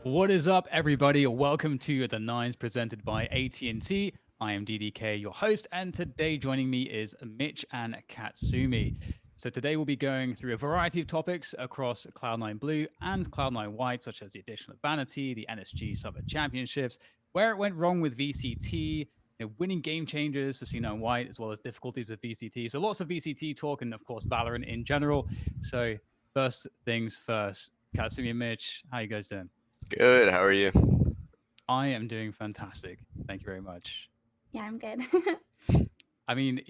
What is up, everybody? Welcome to the Nines presented by AT&T. I am DDK, your host, and today joining me is Mitch and Katsumi. So today we'll be going through a variety of topics across Cloud9 Blue and Cloud9 White, such as the addition of Vanity, the NSG Summer Championships, where it went wrong with VCT, winning game changers for C9 White, as well as difficulties with VCT. So lots of VCT talk and, of course, Valorant in general. So first things first, Katsumi and Mitch, how you guys doing? Good. How are you? I am doing fantastic. Thank you very much. Yeah, I'm good. I mean,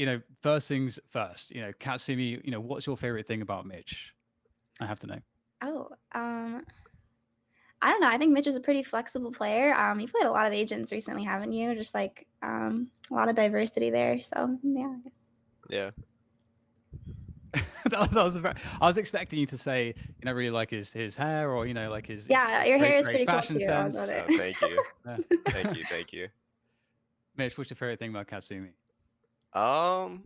first things first, Katsumi, what's your favorite thing about Mitch? I have to know. Oh, I don't know. I think Mitch is a pretty flexible player. You played a lot of agents recently, haven't you? Just like a lot of diversity there. So yeah, I guess. Yeah. I was expecting you to say, really like his hair or, like his Yeah, your hair great, is great pretty cool fashion too. I'll go sense. there. Oh, thank you. Yeah. Thank you. Thank you. Mitch, what's your favorite thing about Katsumi? Um,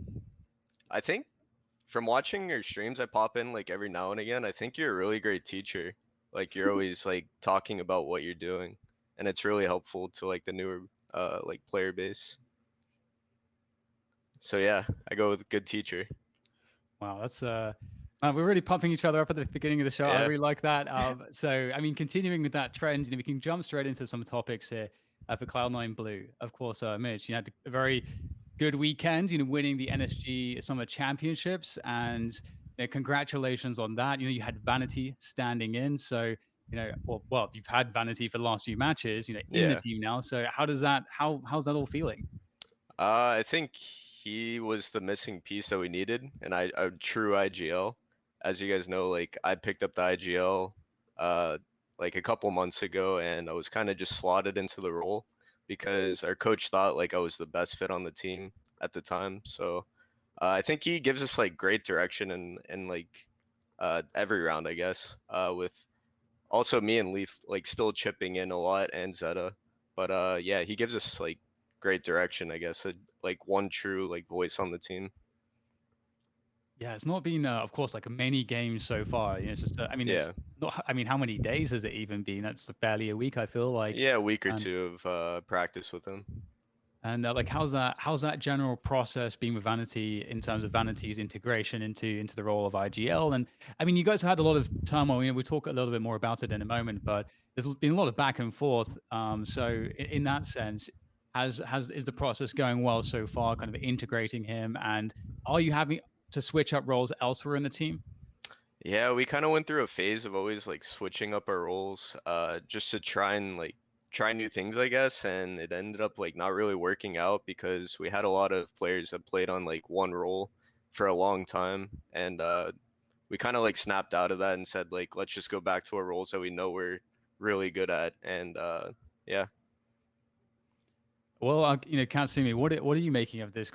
I think from watching your streams, I pop in like every now and again. I think you're a really great teacher. Like you're always like talking about what you're doing, and it's really helpful to like the newer like player base. So yeah, I go with good teacher. Wow, that's we're really pumping each other up at the beginning of the show. I Yeah. really like that. So, I mean, continuing with that trend, we can jump straight into some topics here for Cloud9 Blue. Of course, Mitch, you had a very good weekend, winning the NSG Summer Championships, and congratulations on that. You had Vanity standing in, so well, you've had Vanity for the last few matches, in the Yeah. team now. So, how's that all feeling? I think he was the missing piece that we needed, and a true IGL. As you guys know, like I picked up the IGL like a couple months ago, and I was kind of just slotted into the role because our coach thought like I was the best fit on the team at the time. So I think he gives us like great direction and like every round, I guess. With also me and Leaf like still chipping in a lot and Zeta, but yeah, he gives us like great direction, I guess. Like one true like voice on the team. Yeah, it's not been, of course, like many games so far. It's just, I mean, it's Yeah. not. I mean, how many days has it even been? That's barely a week. I feel like, Yeah, a week or and two of practice with him. like, how's that general process been with Vanity in terms of Vanity's integration into the role of IGL? And I mean, you guys have had a lot of turmoil. We'll talk a little bit more about it in a moment, but there's been a lot of back and forth. So in that sense, is the process going well so far? Kind of integrating him, and are you having to switch up roles elsewhere in the team? Yeah, we kind of went through a phase of always like switching up our roles just to try and like try new things, I guess, and it ended up like not really working out because we had a lot of players that played on like one role for a long time, and we kind of like snapped out of that and said like let's just go back to our roles that we know we're really good at, and yeah. Well, Katsumi, what are you making of this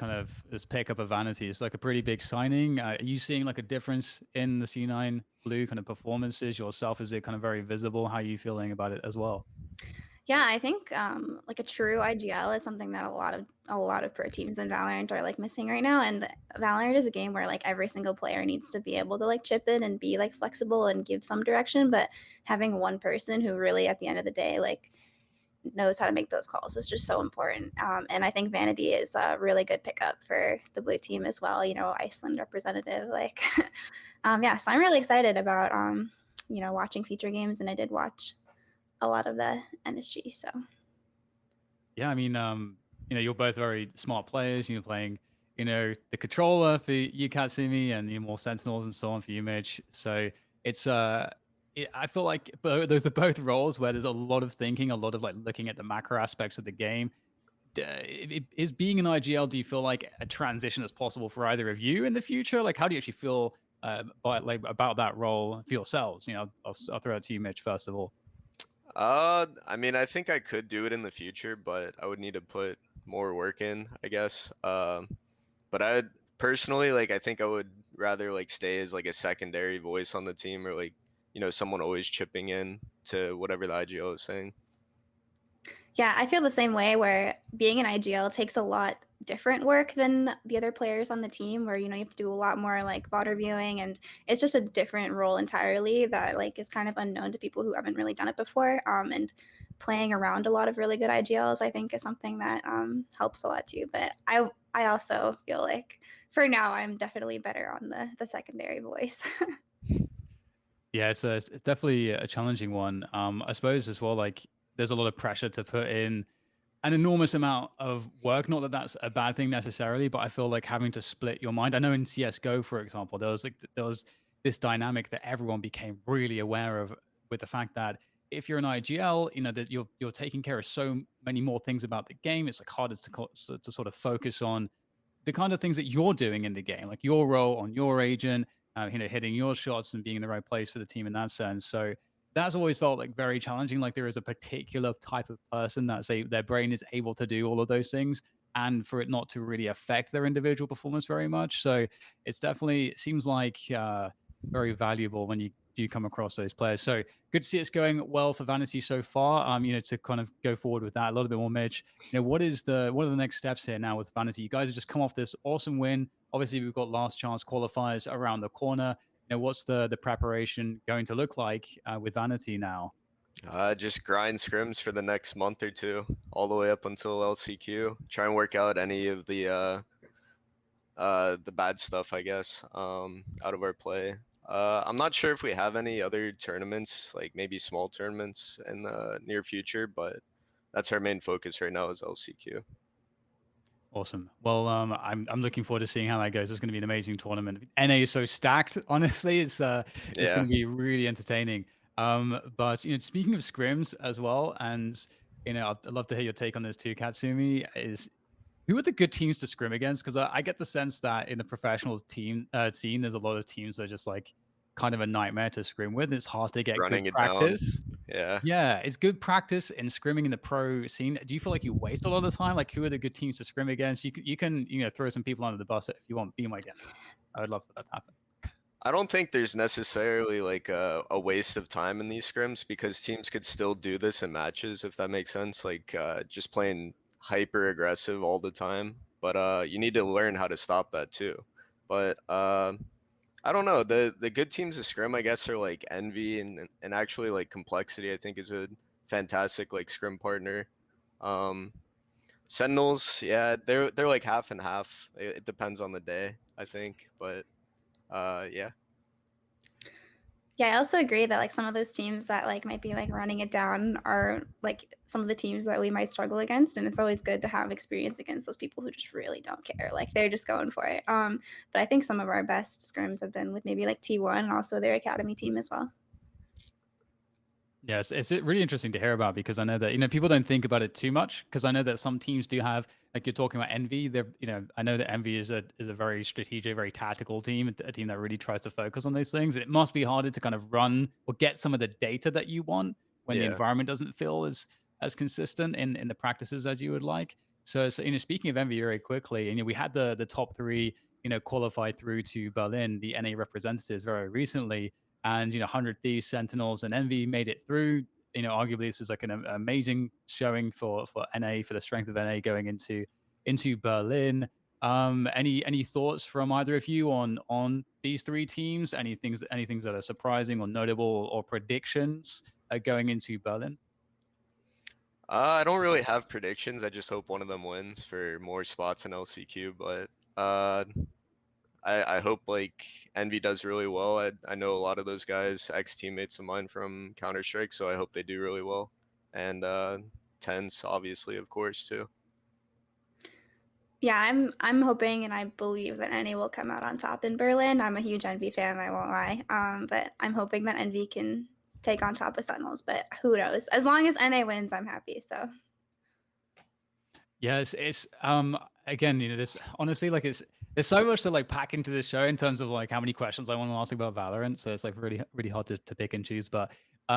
pickup of Vanity? It's like a pretty big signing. Are you seeing like a difference in the C9 Blue kind of performances yourself? Is it kind of very visible? How are you feeling about it as well? Yeah, I think like a true IGL is something that a lot of pro teams in Valorant are like missing right now. And Valorant is a game where like every single player needs to be able to like chip in and be like flexible and give some direction. But having one person who really at the end of the day like knows how to make those calls is just so important. And I think Vanity is a really good pickup for the blue team as well. Iceland representative. Like, yeah. So I'm really excited about watching future games, and I did watch a lot of the NSG. So Yeah, I mean, you're both very smart players. You're playing, the controller for you, Katsumi, and more Sentinels and so on for you, Mitch. So it's I feel like those are both roles where there's a lot of thinking, a lot of like looking at the macro aspects of the game. Is being an IGL, do you feel like a transition is possible for either of you in the future? Like, how do you actually feel about that role for yourselves? I'll throw it to you, Mitch, first of all. I mean, I think I could do it in the future, but I would need to put more work in, I guess. But I personally like I think I would rather like stay as like a secondary voice on the team, or like someone always chipping in to whatever the IGL is saying. Yeah, I feel the same way where being an IGL takes a lot different work than the other players on the team where you have to do a lot more like VOD reviewing, and it's just a different role entirely that like is kind of unknown to people who haven't really done it before. And playing around a lot of really good IGLs I think is something that helps a lot too. But I also feel like for now I'm definitely better on the secondary voice. Yeah, it's definitely a challenging one. I suppose as well, like there's a lot of pressure to put in an enormous amount of work. Not that that's a bad thing necessarily, but I feel like having to split your mind. I know in CS:GO, for example, there was this dynamic that everyone became really aware of with the fact that if you're an IGL, that you're taking care of so many more things about the game. It's like harder to sort of focus on the kind of things that you're doing in the game, like your role on your agent, hitting your shots and being in the right place for the team in that sense. So that's always felt like very challenging. Like there is a particular type of person their brain is able to do all of those things, and for it not to really affect their individual performance very much. So it's definitely it seems like very valuable when you do come across those players. So good to see it's going well for Vanity so far. To kind of go forward with that a little bit more, Mitch. What are the next steps here now with Vanity? You guys have just come off this awesome win. Obviously, we've got last chance qualifiers around the corner. What's the preparation going to look like with Vanity now? Just grind scrims for the next month or two, all the way up until LCQ. Try and work out any of the bad stuff, I guess, out of our play. I'm not sure if we have any other tournaments, like maybe small tournaments in the near future, but that's our main focus right now is LCQ. Awesome. Well, I'm looking forward to seeing how that goes. It's going to be an amazing tournament. NA is so stacked. Honestly, it's Yeah. going to be really entertaining. But speaking of scrims as well, and I'd love to hear your take on this too, Katsumi. Is who are the good teams to scrim against? Because I get the sense that in the professional team scene, there's a lot of teams that are just like kind of a nightmare to scrim with. It's hard to get good Running it down. practice. Yeah. Yeah, it's good practice in scrimming in the pro scene. Do you feel like you waste a lot of time? Like, who are the good teams to scrim against? You can throw some people under the bus if you want. Be my guest. I would love for that to happen. I don't think there's necessarily like a waste of time in these scrims because teams could still do this in matches if that makes sense. Like just playing hyper aggressive all the time, but you need to learn how to stop that too. But I don't know. The good teams of scrim, I guess, are like Envy and actually like Complexity. I think is a fantastic like scrim partner. Um, Sentinels, yeah, they're like half and half. It depends on the day, I think, but yeah. Yeah, I also agree that like some of those teams that like might be like running it down are like some of the teams that we might struggle against, and it's always good to have experience against those people who just really don't care. Like they're just going for it. But I think some of our best scrims have been with maybe like T1 and also their academy team as well. Yes, it's really interesting to hear about because I know that people don't think about it too much because I know that some teams do have like you're talking about Envy. They're I know that Envy is a very strategic, very tactical team, a team that really tries to focus on those things. And it must be harder to kind of run or get some of the data that you want when the Yeah. environment doesn't feel as consistent in the practices as you would like. So speaking of Envy very quickly, and we had the top three qualify through to Berlin, the NA representatives very recently. And 100 Thieves, Sentinels, and Envy made it through. Arguably this is like an amazing showing for NA, for the strength of NA going into Berlin. Any thoughts from either of you on these three teams? Any things that are surprising or notable or predictions going into Berlin? I don't really have predictions. I just hope one of them wins for more spots in LCQ. But I hope like Envy does really well. I know a lot of those guys, ex teammates of mine from Counter Strike, so I hope they do really well. And Tens, obviously, of course, too. Yeah, I'm hoping and I believe that NA will come out on top in Berlin. I'm a huge Envy fan, I won't lie. But I'm hoping that Envy can take on top of Sentinels, but who knows? As long as NA wins, I'm happy. So Yes, it's again, this honestly like there's so much to like pack into this show in terms of like how many questions I want to ask about Valorant. So it's like really, really hard to pick and choose. But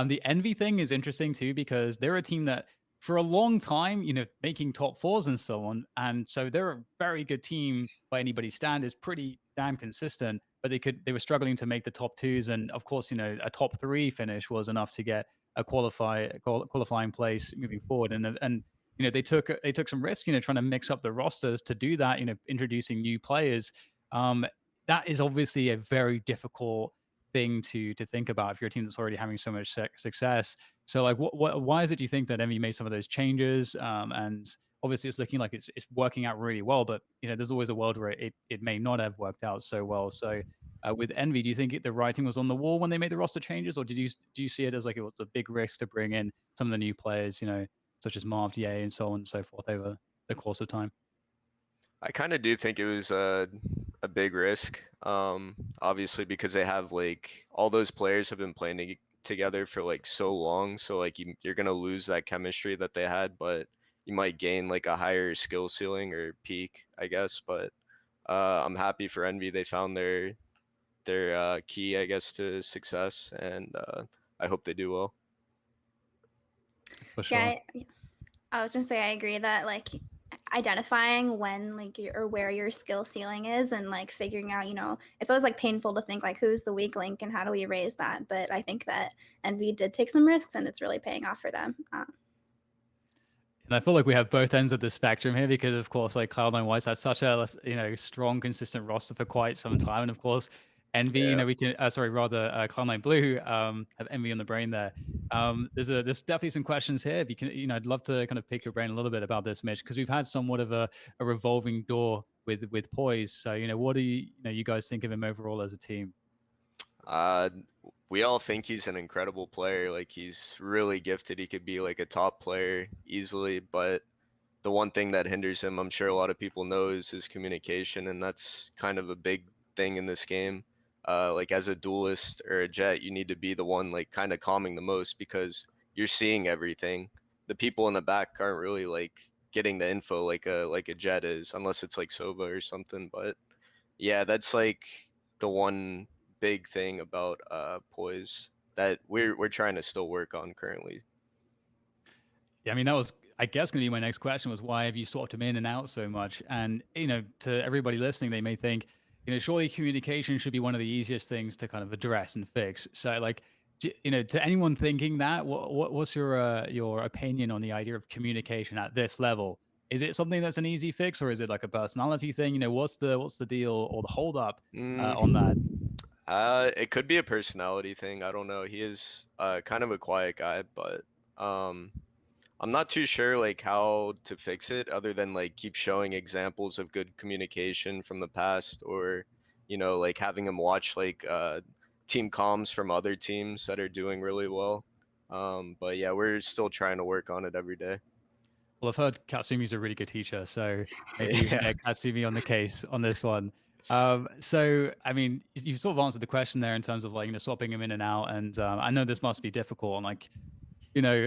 the Envy thing is interesting too, because they're a team that for a long time, making top fours and so on. And so they're a very good team by anybody's standards, pretty damn consistent, but they were struggling to make the top twos. And of course, a top three finish was enough to get a qualifying place moving forward. And they took some risk, trying to mix up the rosters to do that. Introducing new players. Um, that is obviously a very difficult thing to think about if you're a team that's already having so much success. So like, why is it, do you think, that Envy made some of those changes? And obviously it's looking like it's working out really well, but there's always a world where it may not have worked out so well. So with Envy, do you think the writing was on the wall when they made the roster changes, or do you see it as like it was a big risk to bring in some of the new players, such as Marv, DA, and so on and so forth over the course of time? I kind of do think it was a big risk. Obviously because they have like all those players have been playing together for like so long, so like you're gonna lose that chemistry that they had, but you might gain like a higher skill ceiling or peak, I guess. But I'm happy for Envy. They found their key, I guess, to success, and I hope they do well. For sure. Yeah, I was gonna say I agree that like identifying when like or where your skill ceiling is and like figuring out, it's always like painful to think like who's the weak link and how do we raise that. But I think that Envy did take some risks and it's really paying off for them. And I feel like we have both ends of the spectrum here because, of course, like Cloud9 White's had such a strong, consistent roster for quite some time, and of course, Envy. Yeah. We can rather Cloud9 Blue have Envy on the brain there. There's definitely some questions here. If you can, I'd love to kind of pick your brain a little bit about this, Mitch, because we've had somewhat of a revolving door with Poise. So what do you guys think of him overall as a team? We all think he's an incredible player. Like he's really gifted. He could be like a top player easily, but the one thing that hinders him, I'm sure a lot of people know, is his communication, and that's kind of a big thing in this game. Like as a duelist or a jet, you need to be the one like kind of calming the most because you're seeing everything. The people in the back aren't really like getting the info like a jet is, unless it's like Sova or something. But yeah, that's like the one big thing about Poise that we're trying to still work on currently. Yeah, I mean, that was, I guess, going to be my next question, was why have you swapped him in and out so much? And, to everybody listening, they may think, surely communication should be one of the easiest things to kind of address and fix. So like, to anyone thinking that, what's your opinion on the idea of communication at this level? Is it something that's an easy fix, or is it like a personality thing? What's the deal or the hold up on that? It could be a personality thing. I don't know. He is kind of a quiet guy, but um, I'm not too sure like how to fix it other than like keep showing examples of good communication from the past, or like having him watch like team comms from other teams that are doing really well. But yeah, we're still trying to work on it every day. Well, I've heard Katsumi's a really good teacher, so maybe we can Yeah. get Katsumi on the case on this one. So, I mean, you sort of answered the question there in terms of like, swapping him in and out. And I know this must be difficult, and like,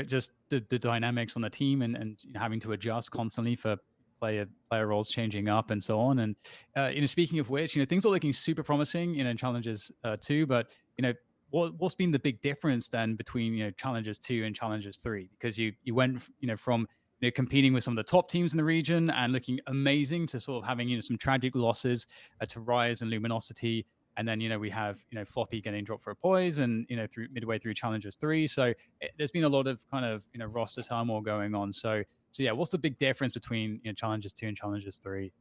just the dynamics on the team, and having to adjust constantly for player roles changing up and so on. And speaking of which, things are looking super promising, in challenges 2, but what's been the big difference then between challenges 2 and challenges 3? Because you went from competing with some of the top teams in the region and looking amazing to sort of having some tragic losses to Rise and Luminosity. And then we have Floppy getting dropped for a Poise, and through midway through challenges 3. So there's been a lot of kind of roster turmoil going on. So yeah, what's the big difference between challenges 2 and challenges 3?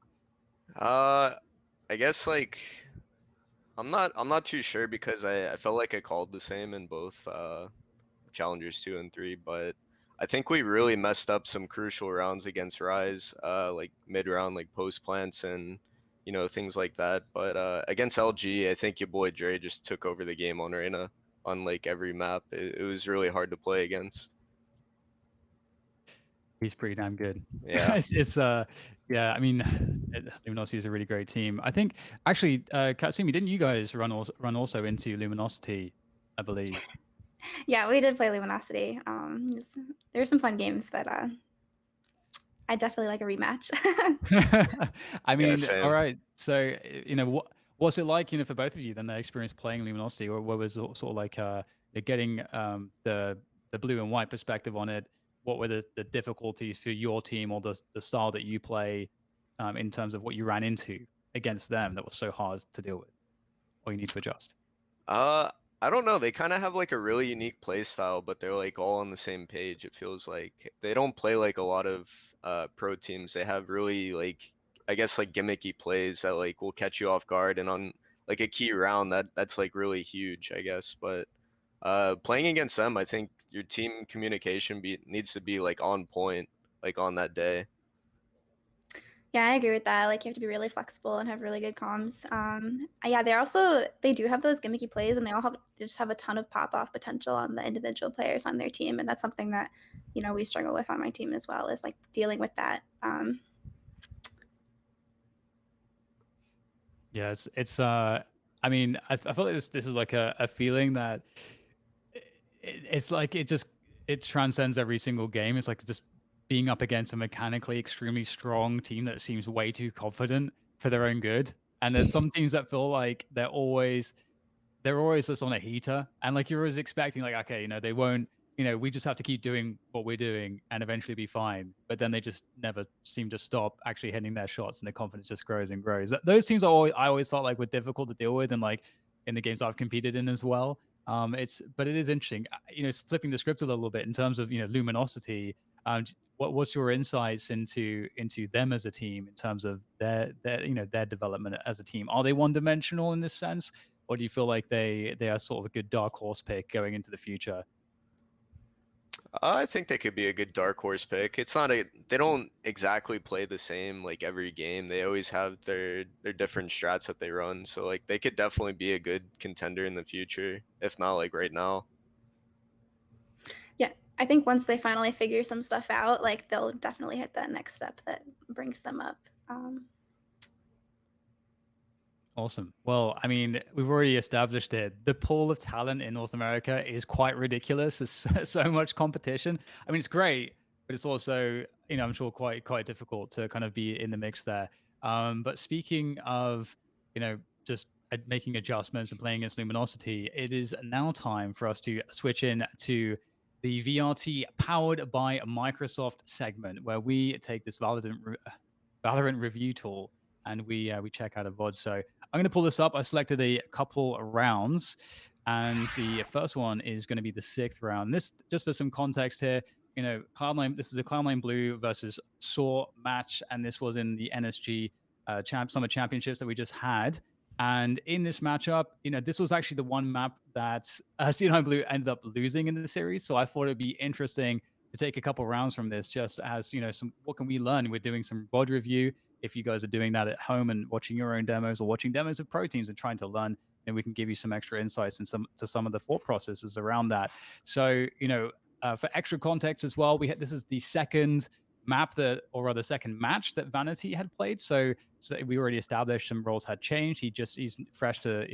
I guess like I'm not too sure because I felt like I called the same in both challengers 2 and 3, but I think we really messed up some crucial rounds against Rise, like mid round, like post plants and things like that. But against LG, I think your boy Dre just took over the game on Reyna on like every map. It was really hard to play against. He's pretty damn good. Yeah. It's yeah, I mean, Luminosity is a really great team. I think actually, Katsumi, didn't you guys run also into Luminosity, I believe? Yeah, we did play Luminosity. There were some fun games, but I definitely like a rematch. I Yeah, mean, same. all right. So, what's it like, for both of you then, the experience playing Luminosity, or what was sort of like getting the blue and white perspective on it? What were the difficulties for your team, or the style that you play, in terms of what you ran into against them that was so hard to deal with, or you need to adjust? I don't know. They kind of have like a really unique play style, but they're like all on the same page. It feels like they don't play like a lot of pro teams. They have really like I guess like gimmicky plays that like will catch you off guard and on like a key round that's like really huge, I guess. But playing against them, I think your team communication needs to be like on point, like on that day. Yeah, I agree with that. Like, you have to be really flexible and have really good comms. Yeah, they do have those gimmicky plays, and they just have a ton of pop off potential on the individual players on their team, and that's something that we struggle with on my team as well, is like dealing with that. Yeah, it's I mean, I feel like this is like a feeling that it's like it transcends every single game. It's like just being up against a mechanically extremely strong team that seems way too confident for their own good. And there's some teams that feel like they're always just on a heater, and like you're always expecting like, okay, they won't, we just have to keep doing what we're doing and eventually be fine. But then they just never seem to stop actually hitting their shots, and the confidence just grows and grows. Those teams I always felt like were difficult to deal with, and like in the games I've competed in as well. But it is interesting, it's flipping the script a little bit in terms of luminosity. What's your insights into them as a team in terms of their development as a team? Are they one dimensional in this sense, or do you feel like they are sort of a good dark horse pick going into the future? I think they could be a good dark horse pick. They don't exactly play the same like every game. They always have their different strats that they run. So like they could definitely be a good contender in the future, if not like right now. Yeah, I think once they finally figure some stuff out, like they'll definitely hit that next step that brings them up. Awesome. Well, I mean, we've already established it. The pool of talent in North America is quite ridiculous. There's so much competition. I mean, it's great, but it's also, I'm sure quite difficult to kind of be in the mix there. But speaking of, just making adjustments and playing against Luminosity, it is now time for us to switch in to the VRT powered by Microsoft segment, where we take this Valorant review tool and we check out a VOD. So I'm going to pull this up. I selected a couple rounds, and the first one is going to be the 6th round. This, just for some context here, Cloud9. This is a Cloud9 Blue versus Saw match, and this was in the NSG Summer Championships that we just had. And in this matchup, this was actually the one map that C9 Blue ended up losing in the series. So I thought it'd be interesting to take a couple rounds from this, just as some what can we learn. We're doing some VOD review. If you guys are doing that at home and watching your own demos or watching demos of pro teams and trying to learn, then we can give you some extra insights and some of the thought processes around that. So for extra context as well, this is the second map second match that Vanity had played. So we already established some roles had changed. He's fresh to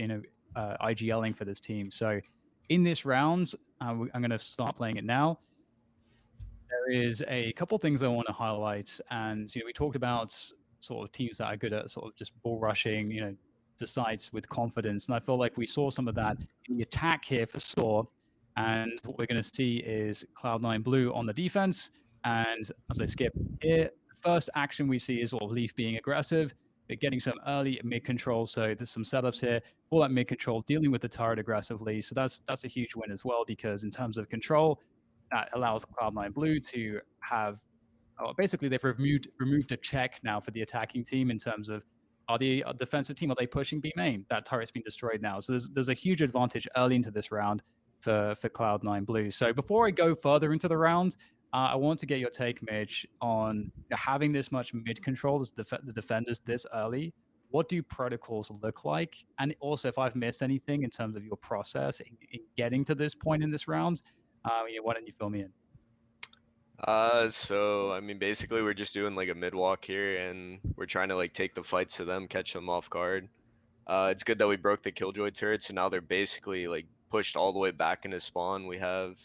IGLing for this team. So in this round, I'm going to start playing it now. There is a couple things I want to highlight, and we talked about sort of teams that are good at sort of just ball rushing, decides with confidence, and I feel like we saw some of that in the attack here for Saw. And what we're going to see is Cloud9 Blue on the defense. And as I skip here, the first action we see is sort of Leaf being aggressive, but getting some early mid control. So there's some setups here for that mid control, dealing with the turret aggressively. So that's a huge win as well, because in terms of control, that allows Cloud9 Blue to have basically they've removed a check now for the attacking team in terms of, are the defensive team, are they pushing B main? That turret's been destroyed now. So there's a huge advantage early into this round for Cloud9 Blue. So before I go further into the round, I want to get your take, Mitch, on having this much mid control as the defenders this early. What do protocols look like? And also, if I've missed anything in terms of your process in getting to this point in this round, why don't you fill me in? So I mean, basically, we're just doing like a mid walk here, and we're trying to like take the fights to them, catch them off guard. It's good that we broke the Killjoy turret, so now they're basically like pushed all the way back into spawn. We have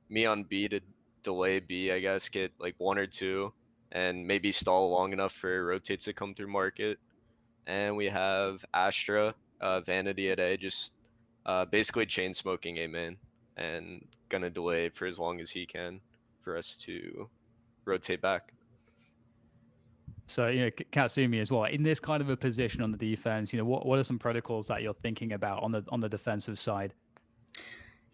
me on B to delay B, I guess, get like 1 or 2, and maybe stall long enough for rotates to come through market. And we have Astra, Vanity at A, just basically chain smoking A main, and gonna delay for as long as he can for us to rotate back. So, Katsumi as well, in this kind of a position on the defense, what are some protocols that you're thinking about on the defensive side?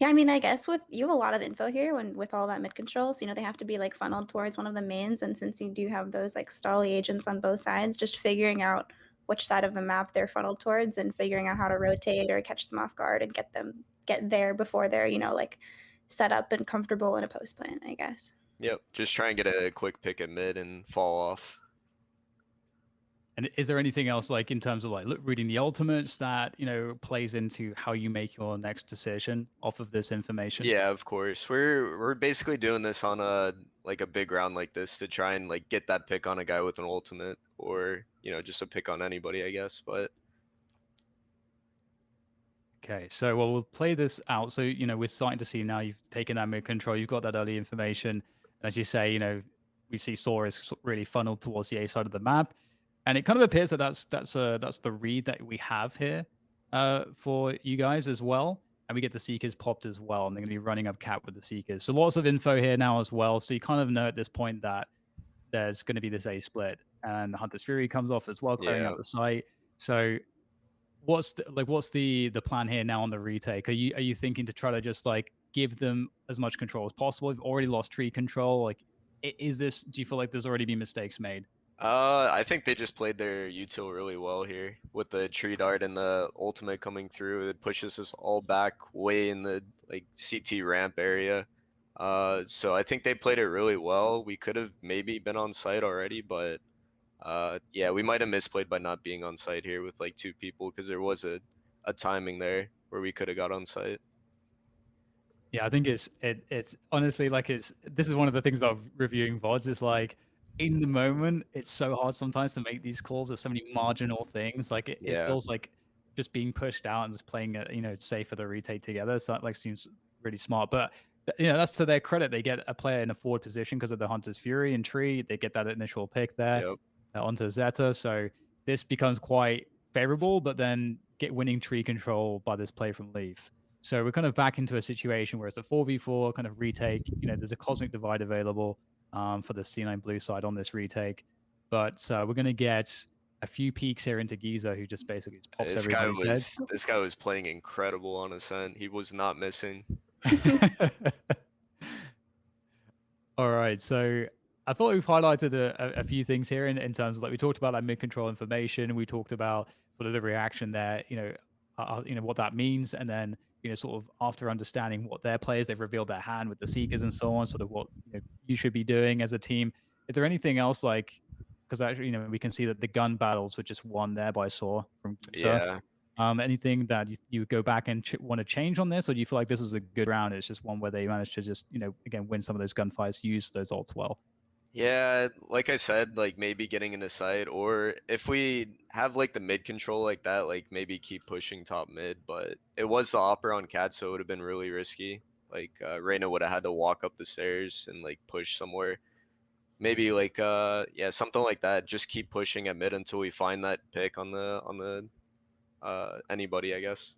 Yeah, I mean, I guess with you have a lot of info here when with all that mid control, so they have to be like funneled towards one of the mains, and since you do have those like stally agents on both sides, just figuring out which side of the map they're funneled towards and figuring out how to rotate or catch them off guard and get there before they're like set up and comfortable in a post plant, I guess. Yep, just try and get a quick pick at mid and fall off. And is there anything else like in terms of like reading the ultimates that plays into how you make your next decision off of this information? Yeah, of course. We're basically doing this on a big round like this to try and like get that pick on a guy with an ultimate, or just a pick on anybody, I guess. But Okay, so well, we'll play this out. So, we're starting to see now you've taken that mid control, you've got that early information. And as you say, we see Sora is really funneled towards the A side of the map. And it kind of appears that that's the read that we have here for you guys as well. And we get the Seekers popped as well, and they're going to be running up cap with the Seekers. So lots of info here now as well. So you kind of know at this point that there's going to be this A split, and the Hunter's Fury comes off as well, clearing yeah, out the site. So what's the plan here now on the retake? Are you thinking to try to just like give them as much control as possible? We've already lost tree control. Like, is this? Do you feel like there's already been mistakes made? I think they just played their util really well here with the tree dart and the ultimate coming through. It pushes us all back way in the like CT ramp area. So I think they played it really well. We could have maybe been on site already, but yeah, we might have misplayed by not being on site here with like 2 people, because there was a timing there where we could have got on site. Yeah, I think it's honestly like this is one of the things about reviewing VODs is like in the moment it's so hard sometimes to make these calls. There's so many marginal things. Like it Yeah, feels like just being pushed out and just playing it, safe for the retake together. So that like seems really smart. But that's to their credit. They get a player in a forward position because of the Hunter's Fury and Tree. They get that initial pick there yep. onto Zeta. So this becomes quite favorable, but then get winning tree control by this play from Leaf. So we're kind of back into a situation where it's a 4v4 kind of retake. There's a Cosmic Divide available for the C9 Blue side on this retake. But we're going to get a few peeks here into Giza, who just basically just pops everybody's heads. This guy was playing incredible on Ascent. He was not missing. All right, so I thought we've highlighted a few things here in terms of like we talked about that mid control information. We talked about sort of the reaction there, what that means, and then sort of after understanding what their players, they've revealed their hand with the Seekers and so on, sort of what you should be doing as a team. Is there anything else like? Because actually, we can see that the gun battles were just won there by Saw from Giza. Yeah. Anything that you go back and want to change on this, or do you feel like this was a good round? It's just one where they managed to just, again, win some of those gunfights, use those ults well. Yeah, like I said, like maybe getting into side, or if we have like the mid control like that, like maybe keep pushing top mid. But it was the opera on Cat, so it would have been really risky. Like Reyna would have had to walk up the stairs and like push somewhere. Maybe like yeah, something like that. Just keep pushing at mid until we find that pick on the anybody, I guess.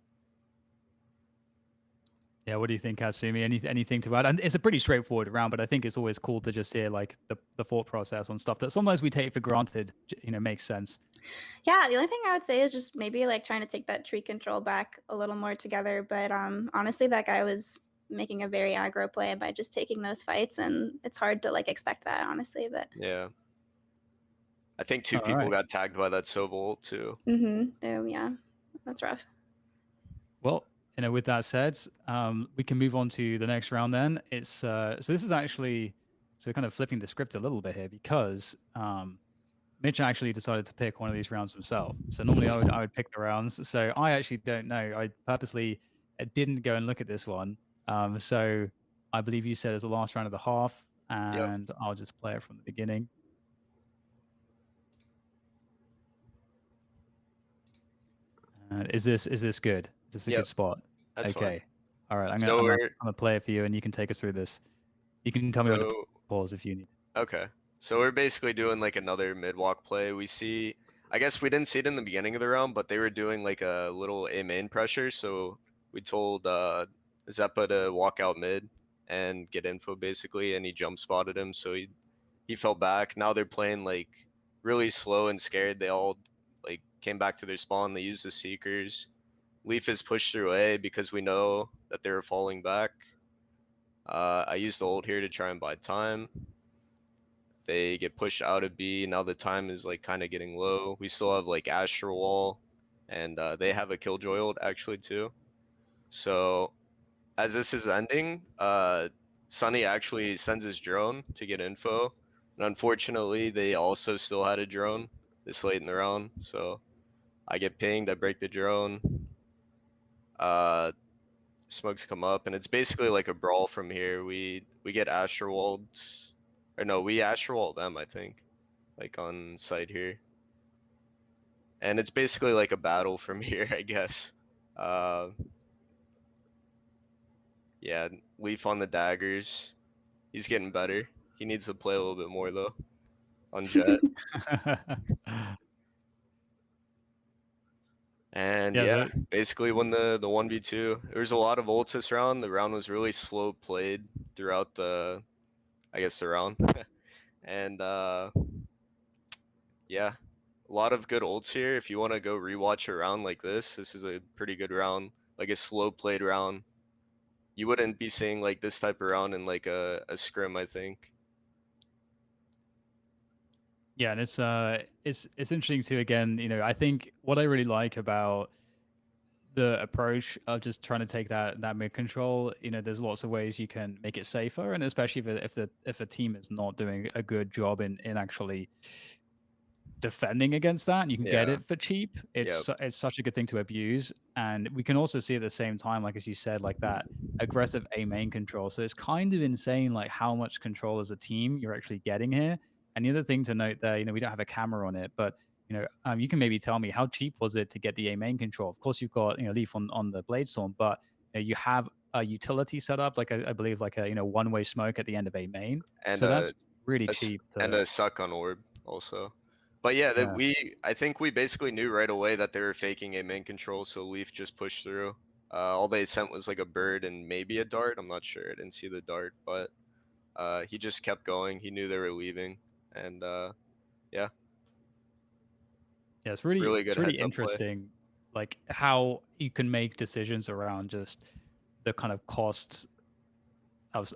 Yeah, what do you think, Katsumi? Anything to add? And it's a pretty straightforward round, but I think it's always cool to just hear like the thought process on stuff that sometimes we take for granted, makes sense. Yeah, the only thing I would say is just maybe like trying to take that tree control back a little more together. But honestly, that guy was making a very aggro play by just taking those fights, and it's hard to like expect that, honestly. But Yeah. I think 2 All people right. got tagged by that Sova ult too. Yeah, that's rough. Well, with that said, we can move on to the next round then. It's so this is actually kind of flipping the script a little bit here because Mitch actually decided to pick one of these rounds himself. So normally I would pick the rounds. So I actually don't know. I purposely didn't go and look at this one. So I believe you said it's the last round of the half, and I'll just play it from the beginning. Is this good? Is this a good spot? That's okay. fine. All right. I'm So gonna play it for you, and you can take us through this. You can tell me when to pause if you need. Okay. So we're basically doing like another mid walk play. We see, I guess we didn't see it in the beginning of the round, but they were doing like a little A main pressure. So we told Zeppa to walk out mid and get info basically, and he jump spotted him. So he fell back. Now they're playing like really slow and scared. They all like came back to their spawn. They used the Seekers. Leaf is pushed through A because we know that they were falling back. I used the ult here to try and buy time. They get pushed out of B. Now the time is like kind of getting low. We still have like Astral Wall, and they have a Killjoy ult actually too. So as this is ending, Sunny actually sends his drone to get info, and unfortunately, they also still had a drone this late in the round. So I get pinged. I break the drone. Smokes come up, and it's basically like a brawl from here. We get Astrowalled, or no, we Astrowall them, I think, like on site here, and it's basically like a battle from here, I guess. Yeah, Leaf on the daggers. He's getting better. He needs to play a little bit more though on Jet. And yeah, basically won the 1v2. There was a lot of ults this round. The round was really slow played throughout the round. And yeah, a lot of good ults here. If you want to go rewatch a round like this is a pretty good round, like a slow played round. You wouldn't be seeing like this type of round in like a scrim, I think. Yeah, and it's interesting too. Again, I think what I really like about the approach of just trying to take that mid control, there's lots of ways you can make it safer, and especially if a team is not doing a good job in actually defending against that, and you can get Yeah. it for cheap. It's such a good thing to abuse, and we can also see at the same time, like as you said, like that aggressive A main control. So it's kind of insane, like how much control as a team you're actually getting here. And the other thing to note there, we don't have a camera on it, but you can maybe tell me how cheap was it to get the A main control? Of course, you've got Leaf on the Bladestorm, but you have a utility set up, like I believe, like a one-way smoke at the end of A main, and so that's really cheap. And a suck on orb also. But yeah, I think we basically knew right away that they were faking a main control, so Leaf just pushed through. All they sent was like a bird and maybe a dart. I'm not sure. I didn't see the dart, but he just kept going. He knew they were leaving, and yeah. Yeah, it's really good really heads-up play. interesting, like how you can make decisions around just the kind of costs of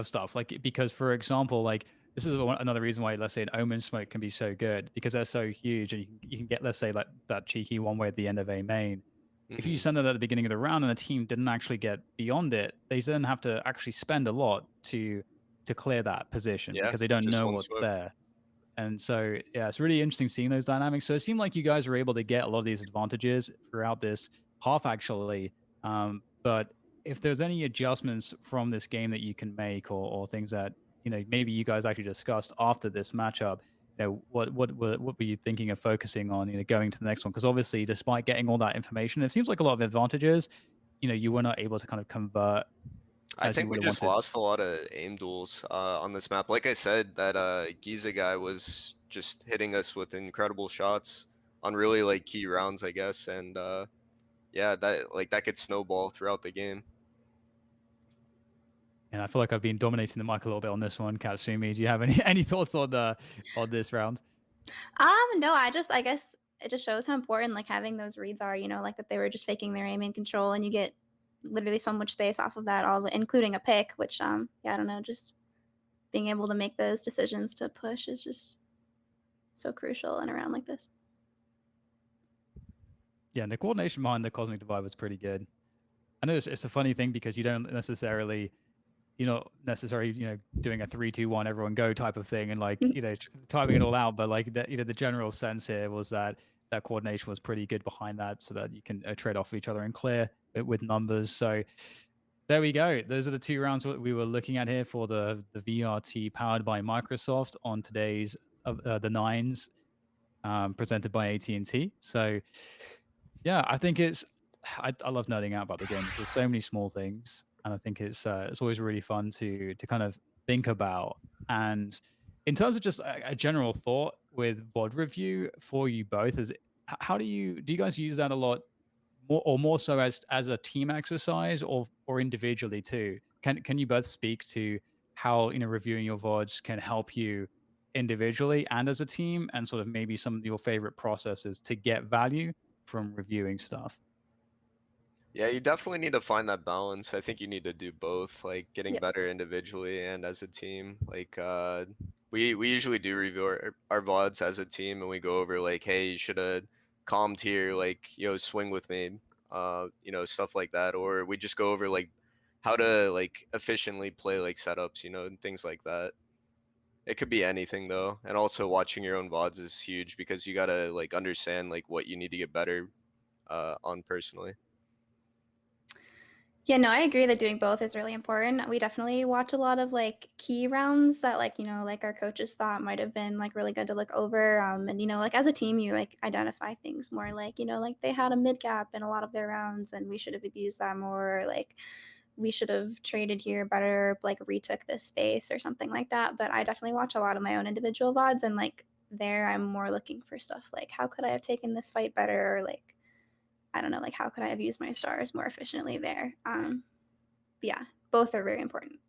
stuff. Like because, for example, like this is another reason why, let's say, an Omen smoke can be so good, because they're so huge, and you can get, let's say, like that cheeky one way at the end of a main. If you send it at the beginning of the round and the team didn't actually get beyond it, they then have to actually spend a lot to clear that position because they don't know what's there. And so, yeah, it's really interesting seeing those dynamics. So it seemed like you guys were able to get a lot of these advantages throughout this half, actually. But if there's any adjustments from this game that you can make, or things that maybe you guys actually discussed after this matchup, what were you thinking of focusing on, going to the next one? Because obviously, despite getting all that information, it seems like a lot of advantages, you were not able to kind of convert. I think we just lost a lot of aim duels on this map. Like I said, that Giza guy was just hitting us with incredible shots on really like key rounds, I guess, and yeah, that could snowball throughout the game. And I feel like I've been dominating the mic a little bit on this one. Katsumi, do you have any thoughts on this round? No, I guess it just shows how important like having those reads are. Like that they were just faking their aim in control, and you get literally so much space off of that, including a pick. Which yeah, I don't know, just being able to make those decisions to push is just so crucial in a round like this. Yeah, and the coordination behind the Cosmic Divide was pretty good. I know it's a funny thing because you don't necessarily, you're not necessarily, doing a 3-2-1 everyone go type of thing and like, timing it all out. But like that, the general sense here was that coordination was pretty good behind that, so that you can trade off each other and clear it with numbers. So there we go. Those are the two rounds we were looking at here for the VRT powered by Microsoft on today's the Nines, presented by AT&T. So yeah, I think I love nerding out about the games. There's so many small things, and I think it's always really fun to kind of think about. And in terms of just a general thought with VOD review for you both, is how do you guys use that a lot, more so as a team exercise, or individually too? Can you both speak to how reviewing your VODs can help you individually and as a team, and sort of maybe some of your favorite processes to get value from reviewing stuff? Yeah, you definitely need to find that balance. I think you need to do both, like getting Yep. better individually and as a team. Like we usually do review our VODs as a team and we go over like, hey, you should have calmed here, like, swing with me, stuff like that. Or we just go over like how to like efficiently play like setups, and things like that. It could be anything though. And also watching your own VODs is huge because you gotta like understand like what you need to get better on personally. Yeah, no, I agree that doing both is really important. We definitely watch a lot of like key rounds that like, like our coaches thought might have been like really good to look over. And like as a team, you like identify things more like, like they had a mid gap in a lot of their rounds and we should have abused that more. Like we should have traded here better, like retook this space or something like that. But I definitely watch a lot of my own individual VODs and like there I'm more looking for stuff like how could I have taken this fight better or like I don't know, like how could I have used my stars more efficiently there? Yeah, both are very important.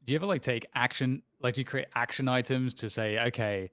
Do you ever like take action, like do you create action items to say, okay,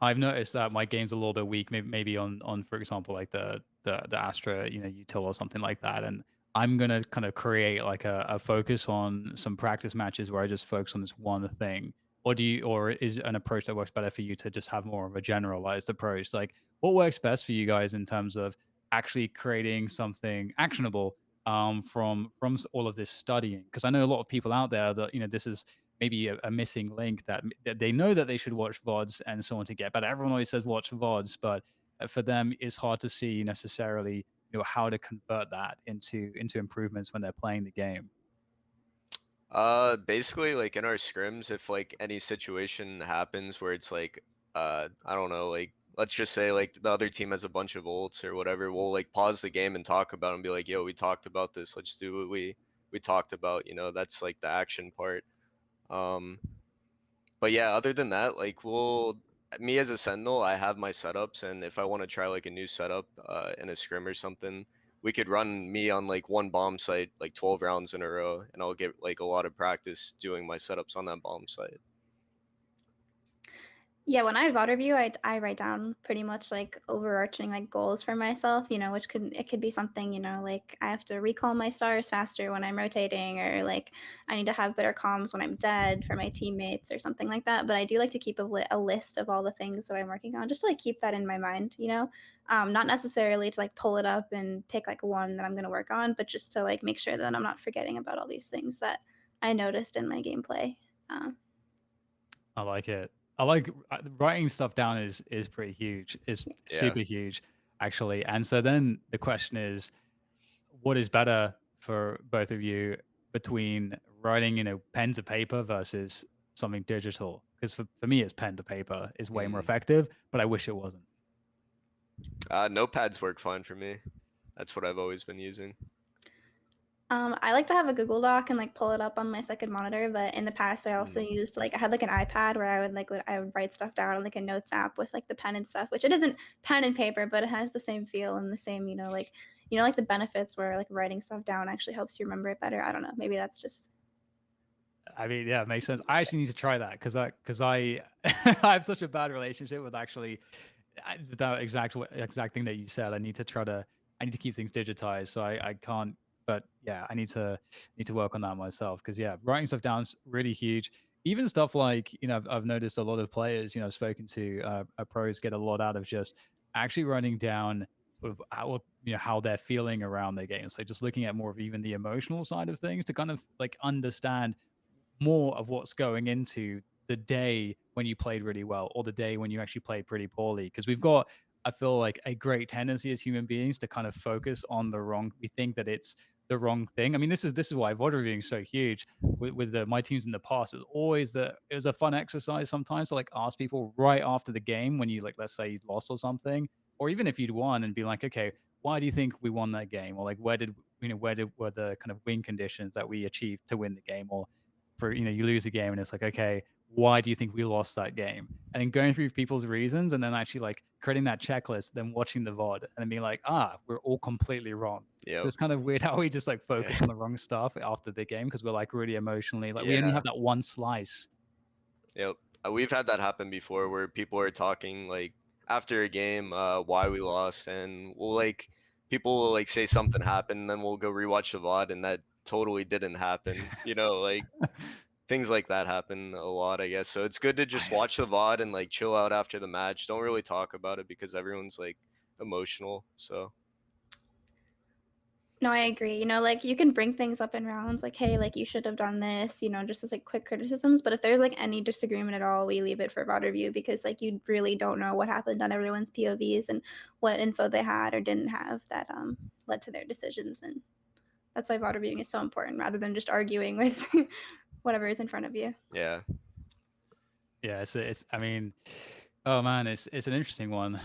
I've noticed that my game's a little bit weak, maybe on for example, like the Astra, util or something like that, and I'm gonna kind of create like a focus on some practice matches where I just focus on this one thing, or is an approach that works better for you to just have more of a generalized approach? Like, what works best for you guys in terms of actually creating something actionable from all of this studying? Because I know a lot of people out there that this is maybe a missing link that they know that they should watch VODs and so on to get better. Everyone always says watch VODs, but for them, it's hard to see necessarily how to convert that into improvements when they're playing the game. Basically, like in our scrims, if like any situation happens where it's like, I don't know, like let's just say like the other team has a bunch of ults or whatever, we'll like pause the game and talk about it and be like, yo, we talked about this. Let's do what we talked about. That's like the action part. Um, but yeah, other than that, like me as a sentinel, I have my setups, and if I want to try like a new setup in a scrim or something, we could run me on like one bomb site like 12 rounds in a row, and I'll get like a lot of practice doing my setups on that bomb site. Yeah, when I VOD review, I write down pretty much like overarching like goals for myself, which it could be something, like I have to recall my stars faster when I'm rotating, or like I need to have better comms when I'm dead for my teammates or something like that. But I do like to keep a list of all the things that I'm working on, just to like keep that in my mind, not necessarily to like pull it up and pick like one that I'm going to work on, but just to like make sure that I'm not forgetting about all these things that I noticed in my gameplay. Um, I like it. I like writing stuff down is pretty huge. It's Yeah. super huge, actually. And so then the question is, what is better for both of you between writing, pen to paper versus something digital? Because for me, it's pen to paper is way more Mm. effective, but I wish it wasn't. Notepads work fine for me. That's what I've always been using. I like to have a Google Doc and like pull it up on my second monitor, but in the past I also Mm. used like I had like an iPad where I would write stuff down on like a notes app with like the pen and stuff, which it isn't pen and paper, but it has the same feel and the same, like the benefits where like writing stuff down actually helps you remember it better. I don't know. Maybe that's just I mean, yeah, it makes sense. I actually need to try that because I I have such a bad relationship with actually that exact thing that you said. I need to keep things digitized, so I can't. But yeah, I need to work on that myself because yeah, writing stuff down's really huge. Even stuff like I've noticed a lot of players I've spoken to pros get a lot out of just actually writing down sort of how they're feeling around their games. Like just looking at more of even the emotional side of things to kind of like understand more of what's going into the day when you played really well or the day when you actually played pretty poorly. Because we've got, I feel like, a great tendency as human beings to kind of focus on the wrong. We think that it's the wrong thing. I mean, this is why VOD reviewing is so huge. With my teams in the past, it's always it was a fun exercise sometimes to like ask people right after the game when you like, let's say you lost or something, or even if you'd won, and be like, okay, why do you think we won that game, or like where did were the kind of win conditions that we achieved to win the game, or for you lose a game and it's like, okay, why do you think we lost that game? And then going through people's reasons and then actually like creating that checklist, then watching the VOD and then being like, we're all completely wrong. So Yep. it's kind of weird how we just like Yeah. focus on the wrong stuff after the game because we're like really emotionally like we only Yeah. have that one slice. Yep. We've had that happen before where people are talking like after a game, why we lost, and we'll like people will like say something happened, and then we'll go rewatch the VOD, and that totally didn't happen. Like things like that happen a lot, I guess. So it's good to just watch the VOD and like chill out after the match. Don't really talk about it because everyone's like emotional. So No, I agree. Like you can bring things up in rounds, like, hey, like you should have done this, just as like quick criticisms. But if there's like any disagreement at all, we leave it for VOD review because like you really don't know what happened on everyone's POVs and what info they had or didn't have that led to their decisions. And that's why VOD reviewing is so important rather than just arguing with whatever is in front of you. yeah. Yeah, it's I mean, oh man, it's an interesting one.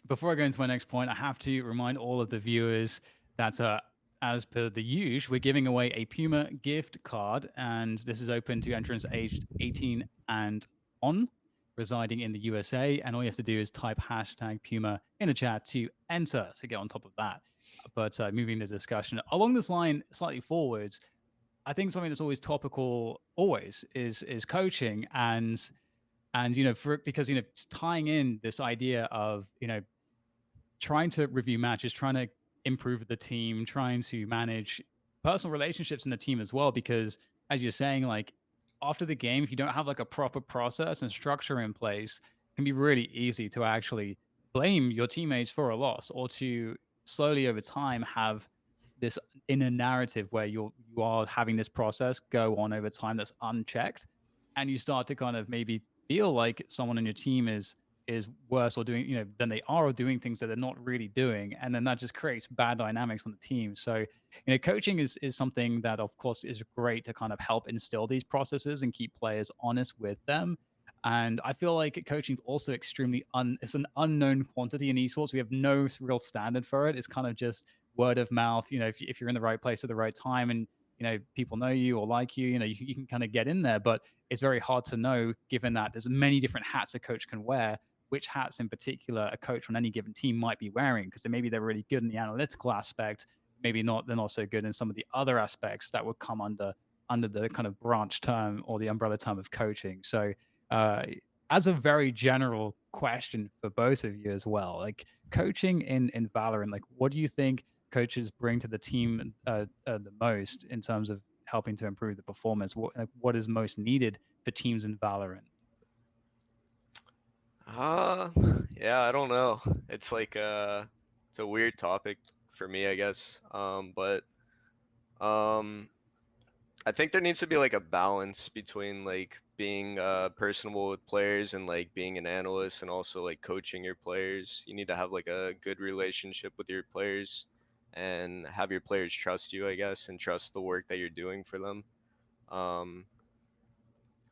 Before I go into my next point, I have to remind all of the viewers that as per the usual, we're giving away a Puma gift card, and this is open to entrants aged 18 and on, residing in the USA. And all you have to do is type hashtag Puma in the chat to enter to get on top of that. But moving the discussion along this line slightly forwards, I think something that's always topical always is coaching and because tying in this idea of trying to review matches, trying to improve the team, trying to manage personal relationships in the team as well. Because as you're saying, like after the game, if you don't have like a proper process and structure in place, it can be really easy to actually blame your teammates for a loss or to slowly over time have this inner narrative where you are having this process go on over time that's unchecked, and you start to kind of maybe feel like someone on your team is worse or doing than they are or doing things that they're not really doing, and then that just creates bad dynamics on the team. So coaching is something that of course is great to kind of help instill these processes and keep players honest with them. And I feel like coaching is also extremely it's an unknown quantity in esports. We have no real standard for it. It's kind of just word of mouth. If you're in the right place at the right time and people know you or like you can kind of get in there. But it's very hard to know, given that there's many different hats a coach can wear, which hats in particular a coach on any given team might be wearing, because maybe they're really good in the analytical aspect, maybe they're not so good in some of the other aspects that would come under the kind of branch term or the umbrella term of coaching. So as a very general question for both of you as well, like coaching in Valorant, like what do you think coaches bring to the team the most in terms of helping to improve the performance? What is most needed for teams in Valorant? Yeah, I don't know. It's like it's a weird topic for me, I guess. But um I think there needs to be like a balance between like being personable with players and like being an analyst and also like coaching your players. You need to have like a good relationship with your players and have your players trust you, I guess, and trust the work that you're doing for them. Um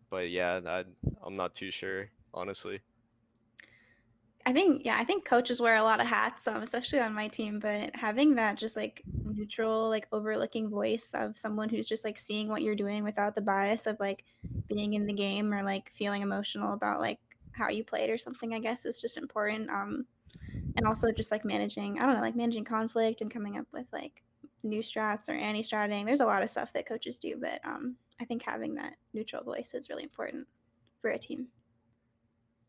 but yeah, I'm not too sure, honestly. I think coaches wear a lot of hats, especially on my team, but having that just like neutral, like overlooking voice of someone who's just like seeing what you're doing without the bias of like being in the game or like feeling emotional about like how you played or something, I guess is just important. And also just like managing, I don't know, like managing conflict and coming up with like new strats or anti-stratting. There's a lot of stuff that coaches do, but I think having that neutral voice is really important for a team.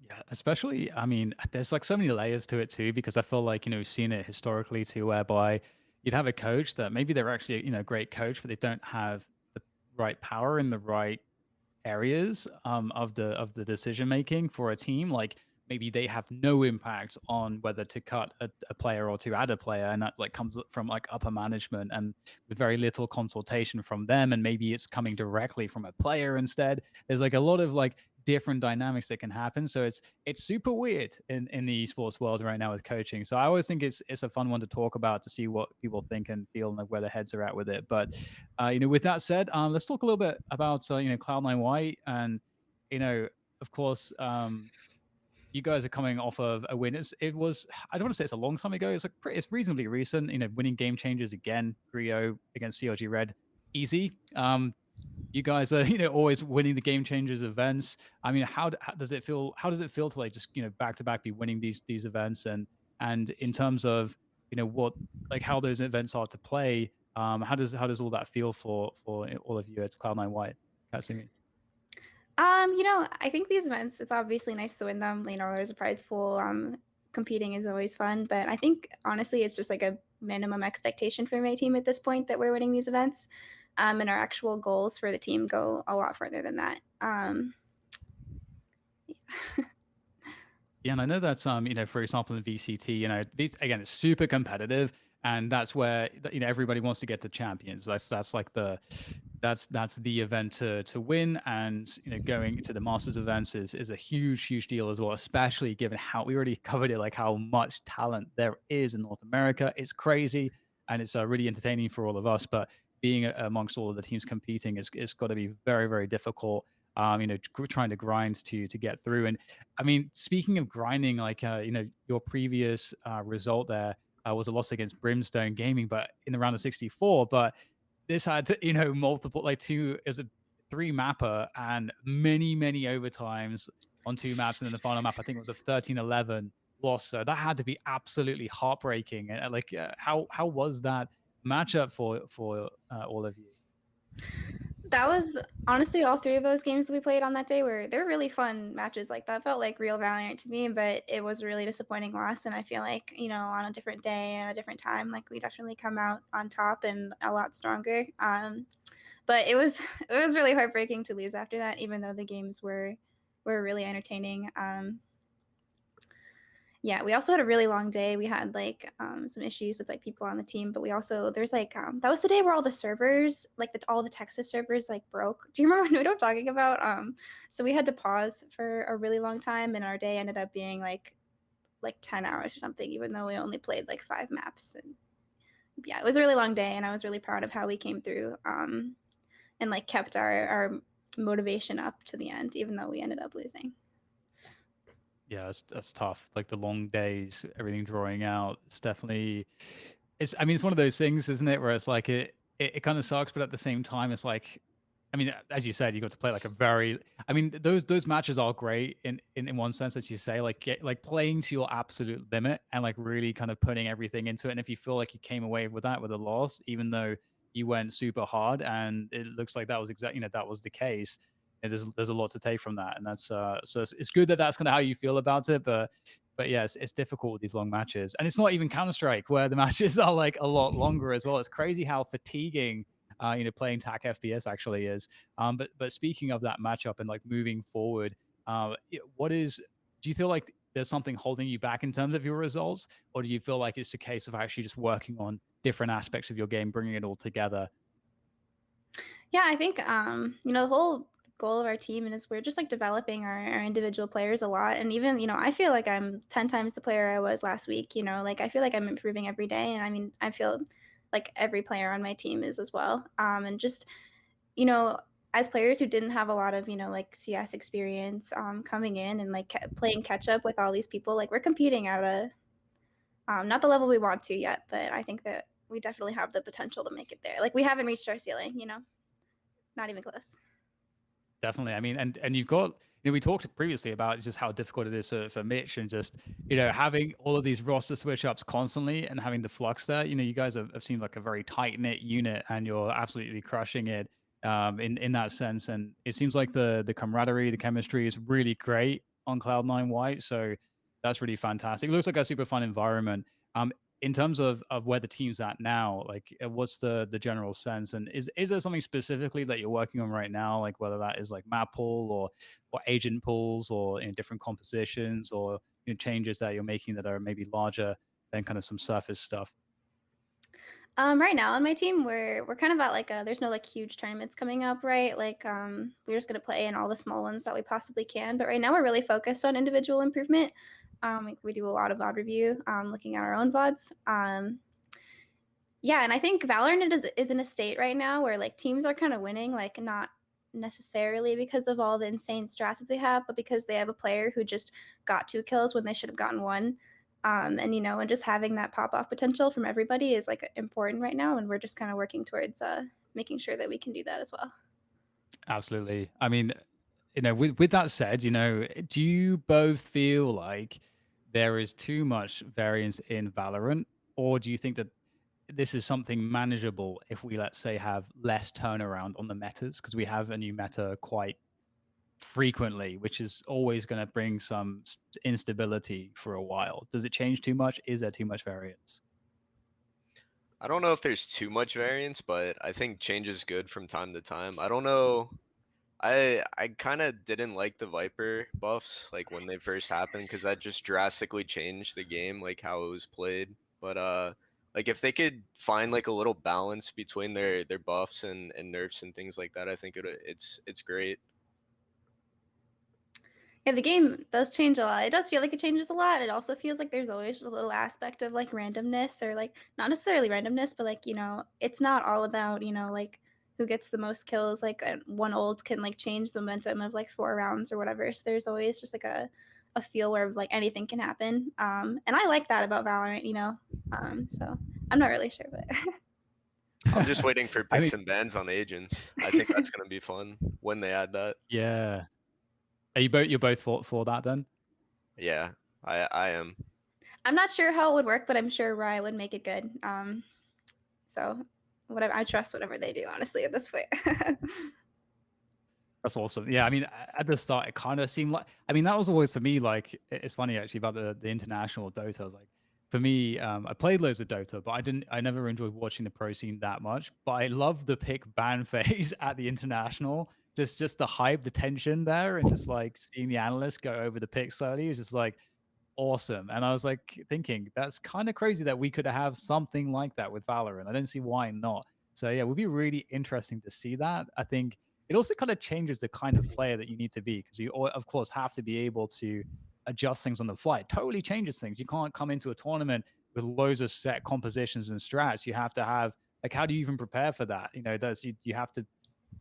Yeah, especially, I mean, there's like so many layers to it too, because I feel like, we've seen it historically too, whereby you'd have a coach that maybe they're actually, a great coach, but they don't have the right power in the right areas of the decision making for a team. Like maybe they have no impact on whether to cut a player or to add a player, and that like comes from like upper management and with very little consultation from them, and maybe it's coming directly from a player instead. There's like a lot of like different dynamics that can happen. So it's super weird in the esports world right now with coaching. So I always think it's a fun one to talk about to see what people think and feel and like where their heads are at with it. But with that said, let's talk a little bit about Cloud9 White, and of course, you guys are coming off of a win. It was, I don't want to say it's a long time ago. It's like it's reasonably recent. Winning game changers again, 3-0 against CLG Red, easy. You guys are always winning the game changers events. I mean, how does it feel? How does it feel to like just back to back be winning these events, and in terms of what like how those events are to play? How does all that feel for all of you at Cloud9 White? Katsumi? I think these events, it's obviously nice to win them. There's a prize pool. competing is always fun, but I think honestly it's just like a minimum expectation for my team at this point that we're winning these events. And our actual goals for the team go a lot further than that. Yeah, and I know that for example, in VCT, again, it's super competitive, and that's where everybody wants to get to champions. That's like that's the event to win, and going to the Masters events is a huge deal as well, especially given how we already covered it, like how much talent there is in North America. It's crazy, and it's really entertaining for all of us. But being amongst all of the teams competing it's got to be very difficult. Trying to grind to get through. And I mean, speaking of grinding, like your previous result there was a loss against Brimstone Gaming, but in the round of 64. But this had multiple, like two, is a three mapper and many overtimes on two maps, and then the final map I think was a 13-11 loss. So that had to be absolutely heartbreaking. And how was that matchup for all of you? That was honestly all three of those games that we played on that day they're really fun matches. Like that felt like real Valorant to me, but it was a really disappointing loss. And I feel like on a different day and a different time, like we definitely come out on top and a lot stronger. But it was it was really heartbreaking to lose after that, even though the games were really entertaining. Yeah, we also had a really long day. We had like some issues with like people on the team, but we also there's like that was the day where all the servers, like all the Texas servers, like broke. Do you remember what I'm talking about? So we had to pause for a really long time, and our day ended up being like 10 hours or something, even though we only played like 5 maps. And yeah, it was a really long day, and I was really proud of how we came through and like kept our motivation up to the end, even though we ended up losing. Yeah, that's tough. Like the long days, everything drawing out. It's definitely, I mean, it's one of those things, isn't it? Where it's like it kind of sucks, but at the same time, it's like, I mean, as you said, you got to play like a very, I mean, those matches are great in one sense, as you say, like playing to your absolute limit and like really kind of putting everything into it. And if you feel like you came away with that with a loss, even though you went super hard, and it looks like that was exactly, that was the case. And there's a lot to take from that, and that's so it's good that that's kind of how you feel about it. But yeah, it's difficult with these long matches, and it's not even Counter Strike where the matches are like a lot longer as well. It's crazy how fatiguing playing TAC FPS actually is. But speaking of that matchup and like moving forward, what is, do you feel like there's something holding you back in terms of your results, or do you feel like it's a case of actually just working on different aspects of your game, bringing it all together? Yeah, I think the whole goal of our team is we're just like developing our individual players a lot. And even, I feel like I'm 10 times the player I was last week, like I feel like I'm improving every day. And I mean, I feel like every player on my team is as well. And just, you know, as players who didn't have a lot of, like CS experience coming in and like playing catch up with all these people, like we're competing at a, not the level we want to yet, but I think that we definitely have the potential to make it there. Like we haven't reached our ceiling, not even close. Definitely. I mean, and you've got, we talked previously about just how difficult it is for Mitch, and just, having all of these roster switch ups constantly and having the flux there. You guys have seemed like a very tight knit unit, and you're absolutely crushing it in that sense. And it seems like the camaraderie, the chemistry is really great on Cloud9 White. So that's really fantastic. It looks like a super fun environment. In terms of where the team's at now, like what's the general sense, and is there something specifically that you're working on right now, like whether that is like map pool or agent pools, or different compositions, or changes that you're making that are maybe larger than kind of some surface stuff? Right now on my team, we're kind of at like there's no like huge tournaments coming up, right? Like we're just gonna play in all the small ones that we possibly can. But right now we're really focused on individual improvement. We do a lot of VOD review, looking at our own VODs. Yeah, and I think Valorant is in a state right now where like teams are kind of winning, like not necessarily because of all the insane strats that they have, but because they have a player who just got 2 kills when they should have gotten one. And and just having that pop off potential from everybody is like important right now, and we're just kind of working towards making sure that we can do that as well. Absolutely. I mean, with that said, do you both feel like there is too much variance in Valorant, or do you think that this is something manageable if we, let's say, have less turnaround on the metas, because we have a new meta quite frequently, which is always going to bring some instability for a while. Does it change too much? Is there too much variance? I don't know if there's too much variance, but I think change is good from time to time. I don't know. I kind of didn't like the Viper buffs like when they first happened because that just drastically changed the game, like how it was played. But like if they could find like a little balance between their buffs and nerfs and things like that, I think it's great. Yeah, the game does change a lot. It does feel like it changes a lot. It also feels like there's always a little aspect of like randomness, or like not necessarily randomness, but like, it's not all about, like who gets the most kills. Like one ult can like change the momentum of like 4 rounds or whatever. So there's always just like a feel where like anything can happen. And I like that about Valorant. So I'm not really sure, but I'm just waiting for I picks mean, and bans on agents. I think that's gonna be fun when they add that. yeah. Are you're both for that then? Yeah, I am. I'm not sure how it would work, but I'm sure Rye would make it good. So whatever, I trust whatever they do, honestly, at this point. That's awesome. Yeah, I mean, at the start, it kind of seemed like, I mean, that was always for me, like, it's funny actually about the international Dota. I was like, for me, I played loads of Dota, but I never enjoyed watching the pro scene that much. But I love the pick ban phase at the international. Just the hype, the tension there, and just like seeing the analysts go over the pick slowly is just like awesome. And I was like thinking, that's kind of crazy that we could have something like that with Valorant. I don't see why not. So yeah, it would be really interesting to see that. I think it also kind of changes the kind of player that you need to be, because you of course have to be able to adjust things on the fly. It totally changes things. You can't come into a tournament with loads of set compositions and strats. You have to have, like, how do you even prepare for that? You have to,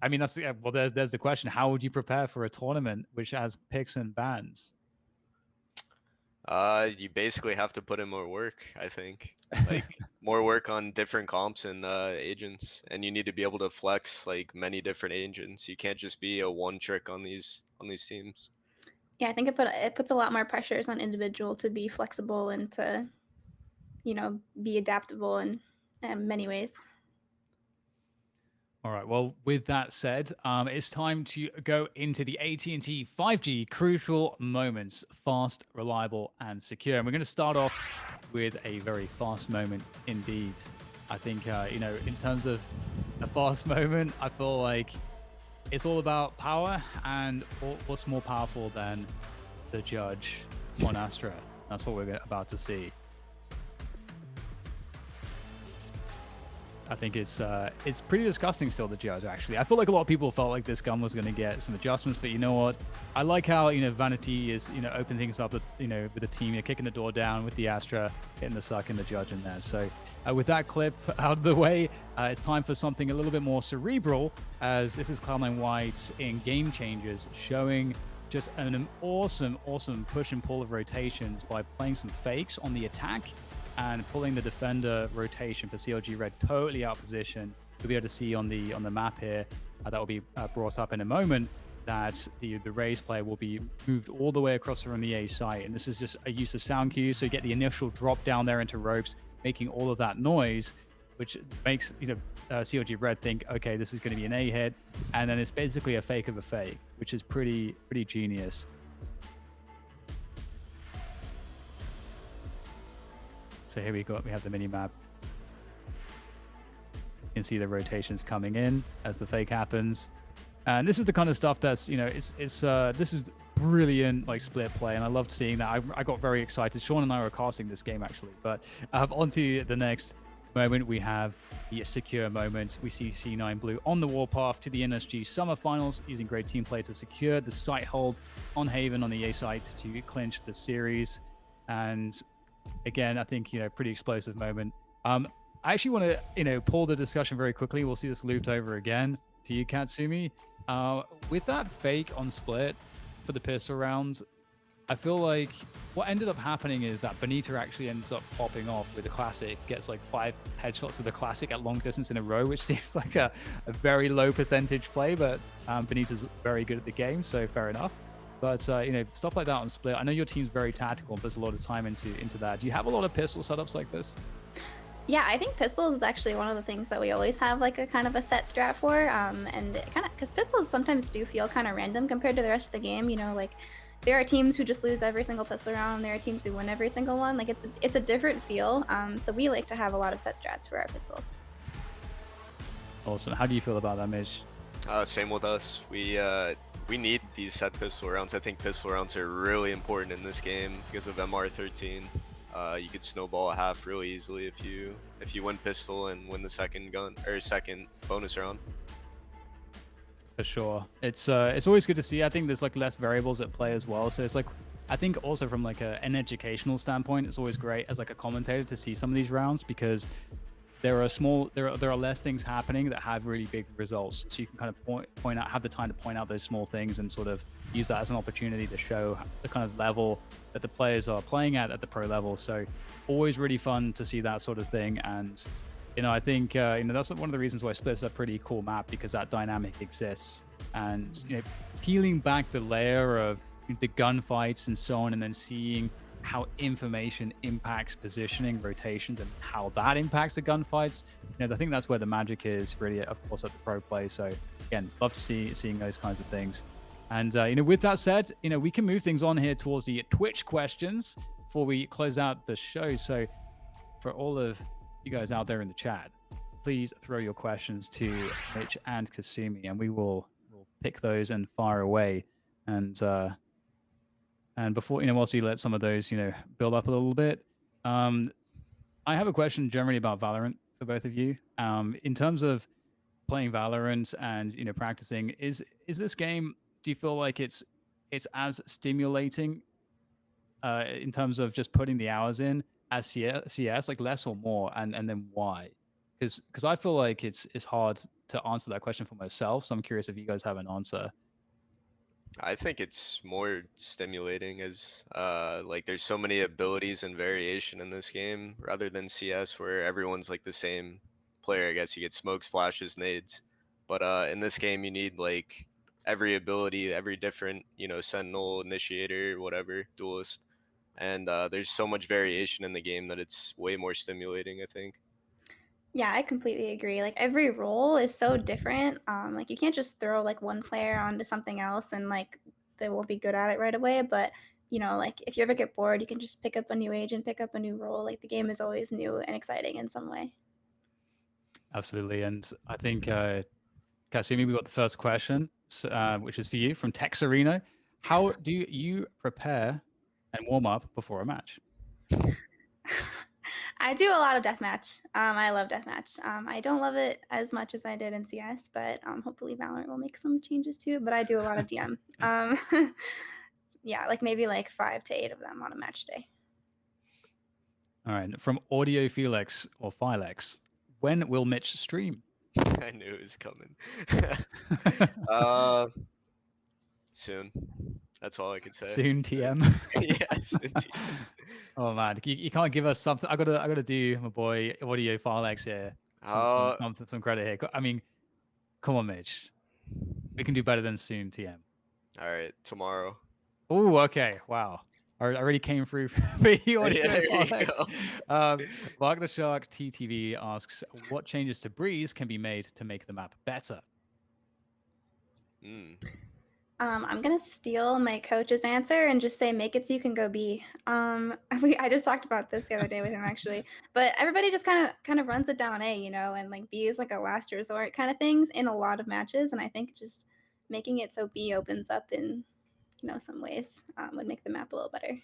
I mean, well, there's the question. How would you prepare for a tournament which has picks and bans? You basically have to put in more work, I think. Like more work on different comps and agents, and you need to be able to flex like many different agents. You can't just be a one trick on these teams. Yeah, I think it puts a lot more pressures on individual to be flexible and to, be adaptable in many ways. All right. Well, with that said, it's time to go into the AT&T 5G crucial moments: fast, reliable, and secure. And we're going to start off with a very fast moment indeed. I think, in terms of a fast moment, I feel like it's all about power, and what's more powerful than the judge on Astra? That's what we're about to see. I think it's pretty disgusting still, the judge, actually. I feel like a lot of people felt like this gun was going to get some adjustments, but you know what? I like how, Vanity is, open things up with, with the team, kicking the door down with the Astra, getting the suck and the judge in there. So with that clip out of the way, it's time for something a little bit more cerebral, as this is Cloud9 White in Game Changers, showing just an awesome push and pull of rotations by playing some fakes on the attack and pulling the defender rotation for CLG Red totally out of position. You'll be able to see on the map here, that will be brought up in a moment, that the Raze player will be moved all the way across from the A site. And this is just a use of sound cues, so you get the initial drop down there into ropes, making all of that noise, which makes CLG Red think, okay, this is going to be an A hit, and then it's basically a fake of a fake, which is pretty genius. So here we have the mini map. You can see the rotations coming in as the fake happens, and this is the kind of stuff that's this is brilliant, like, split play, and I loved seeing that. I got very excited. Sean and I were casting this game actually, but on to the next moment. We have the secure moment. We see C9 Blue on the warpath to the NSG Summer Finals, using great team play to secure the site hold on Haven on the A site to clinch the series. And again, I think, pretty explosive moment. I actually want to, pull the discussion very quickly. We'll see this looped over again to you, Katsumi. With that fake on split for the pistol rounds, I feel like what ended up happening is that Benita actually ends up popping off with the classic, gets like 5 headshots with the classic at long distance in a row, which seems like a very low percentage play, but Benita's very good at the game, so fair enough. But stuff like that on split, I know your team's very tactical and puts a lot of time into that. Do you have a lot of pistol setups like this? Yeah, I think pistols is actually one of the things that we always have like a kind of a set strat for, and it kind of because pistols sometimes do feel kind of random compared to the rest of the game. You know, like there are teams who just lose every single pistol round, there are teams who win every single one. Like it's a different feel. So we like to have a lot of set strats for our pistols. Awesome. How do you feel about that, Mitch? Same with us. We need these set pistol rounds. I think pistol rounds are really important in this game because of MR13. You could snowball a half really easily if you win pistol and win the second gun or second bonus round. For sure. It's always good to see. I think there's like less variables at play as well. So it's like, I think also from like an educational standpoint, it's always great as like a commentator to see some of these rounds because there are less things happening that have really big results. So you can kind of point out, have the time to point out those small things and sort of use that as an opportunity to show the kind of level that the players are playing at the pro level. So always really fun to see that sort of thing. And I think that's one of the reasons why Split's a pretty cool map, because that dynamic exists. And peeling back the layer of the gunfights and so on, and then seeing how information impacts positioning, rotations, and how that impacts the gunfights. I think that's where the magic is really, of course, at the pro play. So again, love to seeing those kinds of things. And with that said, we can move things on here towards the Twitch questions before we close out the show. So for all of you guys out there in the chat, please throw your questions to Mitch and Katsumi, and we'll pick those and fire away. And before, whilst we let some of those, build up a little bit, I have a question generally about Valorant for both of you. In terms of playing Valorant and practicing, is this game? Do you feel like it's as stimulating in terms of just putting the hours in as CS, like less or more, and then why? Because I feel like it's hard to answer that question for myself. So I'm curious if you guys have an answer. I think it's more stimulating as like there's so many abilities and variation in this game rather than CS where everyone's like the same player. I guess you get smokes, flashes, nades. But in this game you need like every ability, every different, sentinel, initiator, whatever, duelist. And there's so much variation in the game that it's way more stimulating, I think. Yeah, I completely agree. Like every role is so different. Like you can't just throw like one player onto something else and like they will be good at it right away. But like if you ever get bored, you can just pick up a new agent, pick up a new role. Like the game is always new and exciting in some way. Absolutely. And I think, Kasumi, we got the first question, which is for you from Tex Arena. How do you prepare and warm up before a match? I do a lot of deathmatch. I love deathmatch. I don't love it as much as I did in CS, but hopefully Valorant will make some changes too. But I do a lot of DM. Yeah, like maybe like 5 to 8 of them on a match day. All right. From Audio Felix or Philex, when will Mitch stream? I knew it was coming. Soon. That's all I can say. Soon, TM. Yes. Oh man, you can't give us something. I gotta do my boy Audio Philex here. Some credit here. I mean, come on, Mitch. We can do better than soon, TM. All right, tomorrow. Oh, okay. Wow. I already came through for you. Yeah, there you go. Mark the Shark TTV asks, what changes to Breeze can be made to make the map better? I'm gonna steal my coach's answer and just say make it so you can go B. I just talked about this the other day with him actually, but everybody just kind of runs it down A, and like B is like a last resort kind of things in a lot of matches, and I think just making it so B opens up in some ways would make the map a little better.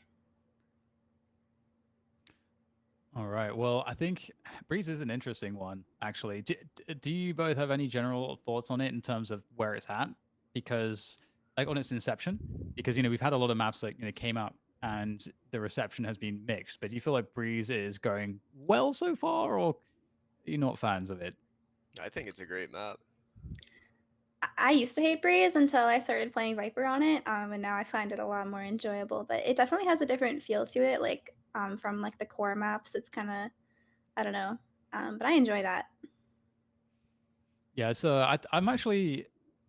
All right. Well, I think Breeze is an interesting one, actually. Do you both have any general thoughts on it in terms of where it's at? Because, like, on its inception, because, we've had a lot of maps that, came out and the reception has been mixed. But do you feel like Breeze is going well so far, or are you not fans of it? I think it's a great map. I used to hate Breeze until I started playing Viper on it, and now I find it a lot more enjoyable. But it definitely has a different feel to it, like from like the core maps. It's kind of, I don't know, but I enjoy that. Yeah, so I'm actually,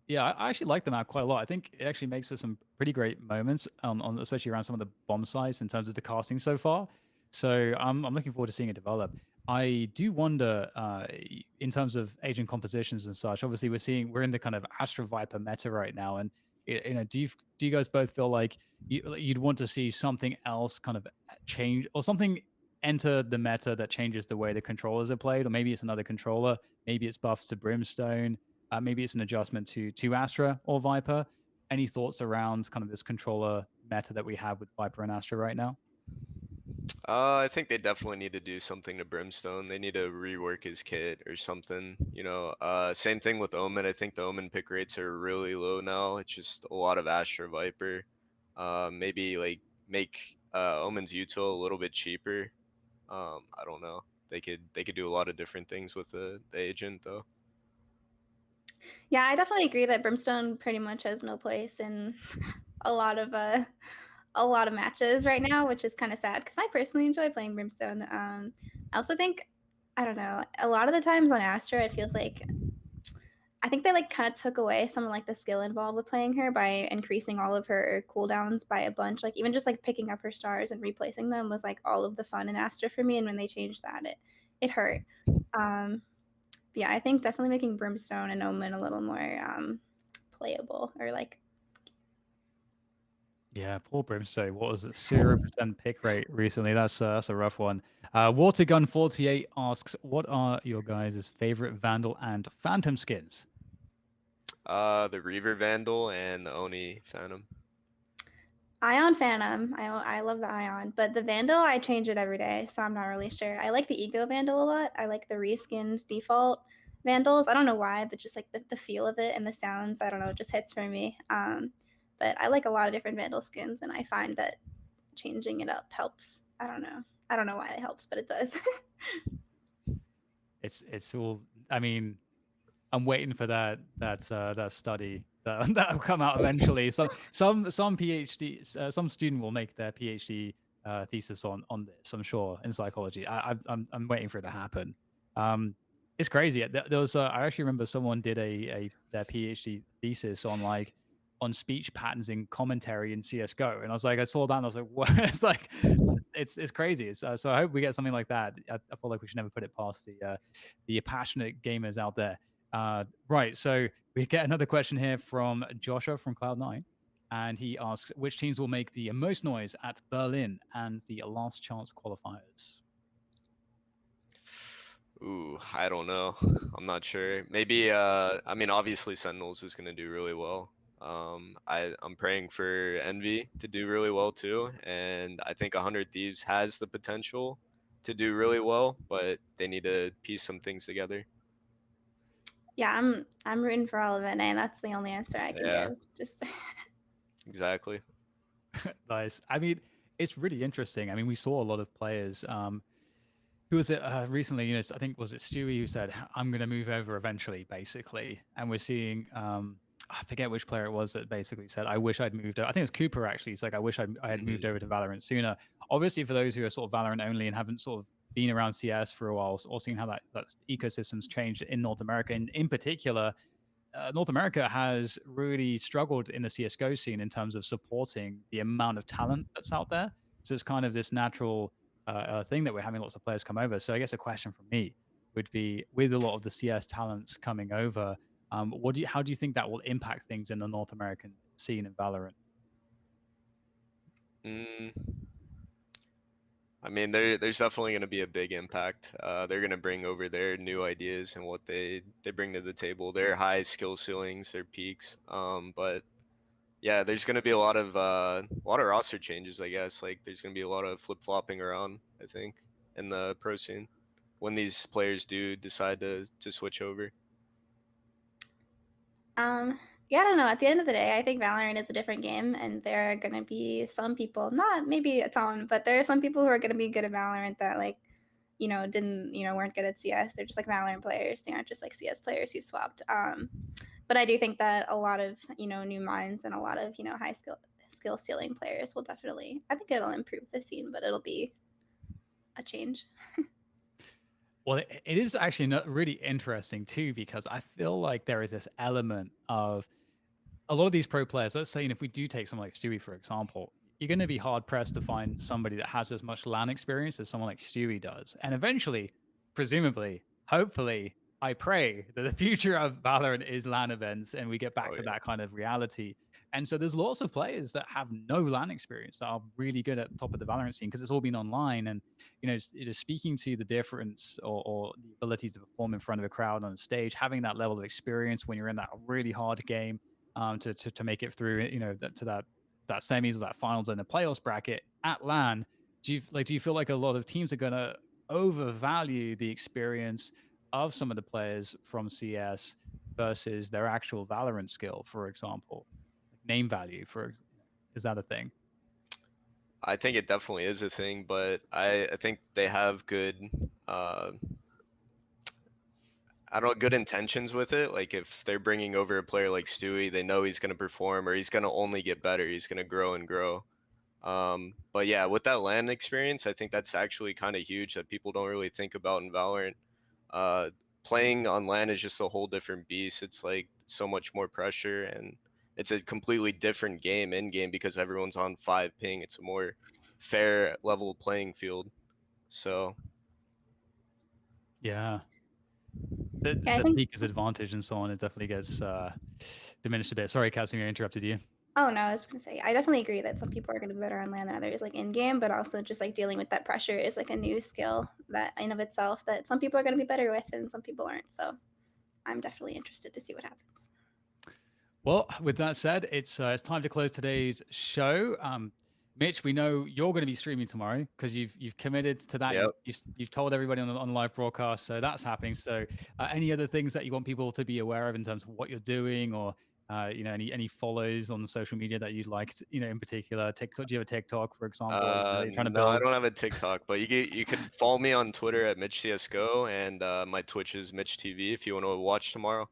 I actually like the map quite a lot. I think it actually makes for some pretty great moments, on especially around some of the bomb sites in terms of the casting so far. So I'm looking forward to seeing it develop. I do wonder, in terms of agent compositions and such. Obviously, we're in the kind of Astra Viper meta right now, and do you guys both feel like you'd want to see something else kind of change or something enter the meta that changes the way the controllers are played, or maybe it's another controller, maybe it's buffs to Brimstone, maybe it's an adjustment to Astra or Viper. Any thoughts around kind of this controller meta that we have with Viper and Astra right now? I think they definitely need to do something to Brimstone. They need to rework his kit or something. Same thing with Omen. I think the Omen pick rates are really low now. It's just a lot of Astra Viper. Maybe like make Omen's util a little bit cheaper. I don't know. They could do a lot of different things with the agent though. Yeah, I definitely agree that Brimstone pretty much has no place in a lot of matches right now, which is kind of sad because I personally enjoy playing Brimstone. I also think, I don't know, a lot of the times on Astra, it feels like I think they like kind of took away some of like the skill involved with playing her by increasing all of her cooldowns by a bunch. Like even just like picking up her stars and replacing them was like all of the fun in Astra for me. And when they changed that, it hurt. Um, yeah, I think definitely making Brimstone and Omen a little more playable or like. Yeah, poor Brimstone. What was it? 0% pick rate recently. That's a rough one. Watergun48 asks, "What are your guys' favorite Vandal and Phantom skins?" The Reaver Vandal and the Oni Phantom. Ion Phantom. I love the Ion, but the Vandal I change it every day, so I'm not really sure. I like the Ego Vandal a lot. I like the reskinned default Vandals. I don't know why, but just like the feel of it and the sounds, I don't know, it just hits for me. But I like a lot of different Vandal skins, and I find that changing it up helps. I don't know. I don't know why it helps, but it does. It's all. I mean, I'm waiting for that study that'll come out eventually. Some some student will make their PhD thesis on this. I'm sure in psychology. I'm waiting for it to happen. It's crazy. There was I actually remember someone did a their PhD thesis on like on speech patterns in commentary in CS:GO, and I was like, I saw that and I was like, what? It's like it's crazy. So I hope we get something like that. I feel like we should never put it past the passionate gamers out there. Right. So we get another question here from Joshua from Cloud9. And he asks, which teams will make the most noise at Berlin and the last chance qualifiers? Ooh, I don't know. I'm not sure. Maybe I mean obviously Sentinels is gonna do really well. I'm praying for Envy to do really well too, and I think 100 Thieves has the potential to do really well, but they need to piece some things together. Yeah, I'm rooting for all of it, and that's the only answer I can Yeah, give. Just exactly. Nice. I mean, it's really interesting. I mean, we saw a lot of players. Who was it recently? You know, I think was it Stewie who said, "I'm going to move over eventually," basically. And we're seeing, I forget which player it was that basically said, "I wish I'd moved." I think it was Cooper actually. He's like, "I wish I had moved over to Valorant sooner." Obviously, for those who are sort of Valorant only and haven't sort of been around CS for a while, or seen how that ecosystem's changed in North America, and in particular, North America has really struggled in the CS:GO scene in terms of supporting the amount of talent that's out there. So it's kind of this natural thing that we're having lots of players come over. So I guess a question from me would be, with a lot of the CS talents coming over, how do you think that will impact things in the North American scene in Valorant? Mm, I mean, there's definitely going to be a big impact. They're going to bring over their new ideas and what they bring to the table, their high skill ceilings, their peaks. But yeah, there's going to be a lot of roster changes, I guess. Like there's going to be a lot of flip flopping around, I think, in the pro scene when these players do decide to switch over. Yeah, I don't know. At the end of the day, I think Valorant is a different game, and there are going to be some people, not maybe a ton, but there are some people who are going to be good at Valorant that like, weren't good at CS. They're just like Valorant players. They aren't just like CS players who swapped. But I do think that a lot of new minds and a lot of high skill ceiling players will definitely. I think it'll improve the scene, but it'll be a change. Well, it is actually not really interesting too, because I feel like there is this element of a lot of these pro players. Let's say, and if we do take someone like Stewie, for example, you're going to be hard pressed to find somebody that has as much LAN experience as someone like Stewie does. And eventually, presumably, hopefully, I pray that the future of Valorant is LAN events and we get back Oh to yeah. that kind of reality. And so there's lots of players that have no LAN experience that are really good at the top of the Valorant scene because it's all been online. And speaking to the difference or the ability to perform in front of a crowd on a stage, having that level of experience when you're in that really hard game, to make it through, to that semis or that finals and the playoffs bracket at LAN. Do you feel like a lot of teams are gonna overvalue the experience of some of the players from CS versus their actual Valorant skill, for example, like name value? Is that a thing? I think it definitely is a thing, but I think they have good I don't know, good intentions with it. Like if they're bringing over a player like Stewie, they know he's going to perform or he's going to only get better. He's going to grow and grow. But yeah, with that LAN experience, I think that's actually kind of huge that people don't really think about in Valorant. Uh, Playing on LAN is just a whole different beast. It's like so much more pressure and it's a completely different game in game because everyone's on 5 ping. It's a more fair level playing field. So Yeah. The Yeah, I the think. Pika's advantage and so on, it definitely gets diminished a bit. Sorry, Katsumi, I interrupted you. Oh no, I was gonna say I definitely agree that some people are gonna be better on land than others, like in game, but also just like dealing with that pressure is like a new skill that in of itself that some people are gonna be better with and some people aren't. So I'm definitely interested to see what happens. Well, with that said, it's time to close today's show. Mitch, we know you're going to be streaming tomorrow because you've committed to that. yeah. You've told everybody on the live broadcast, so that's happening. So, any other things that you want people to be aware of in terms of what you're doing, or any follows on social media that you'd like, in particular? TikTok, do you have a TikTok, for example, that you're trying to No, I build? don't have a TikTok, but you can follow me on Twitter at Mitch CS:GO, and my Twitch is Mitch TV if you want to watch tomorrow.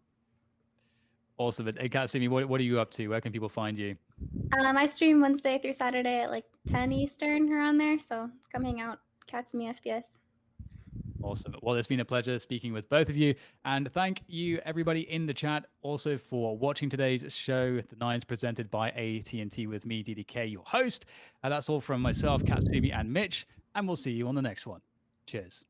Awesome. And Katsumi, what are you up to? Where can people find you? I stream Wednesday through Saturday at like 10 Eastern around there, so come hang out. Katsumi FPS. Awesome. Well, it's been a pleasure speaking with both of you. And thank you, everybody in the chat, also for watching today's show. The Nines presented by AT&T with me, DDK, your host. And that's all from myself, Katsumi, and Mitch. And we'll see you on the next one. Cheers.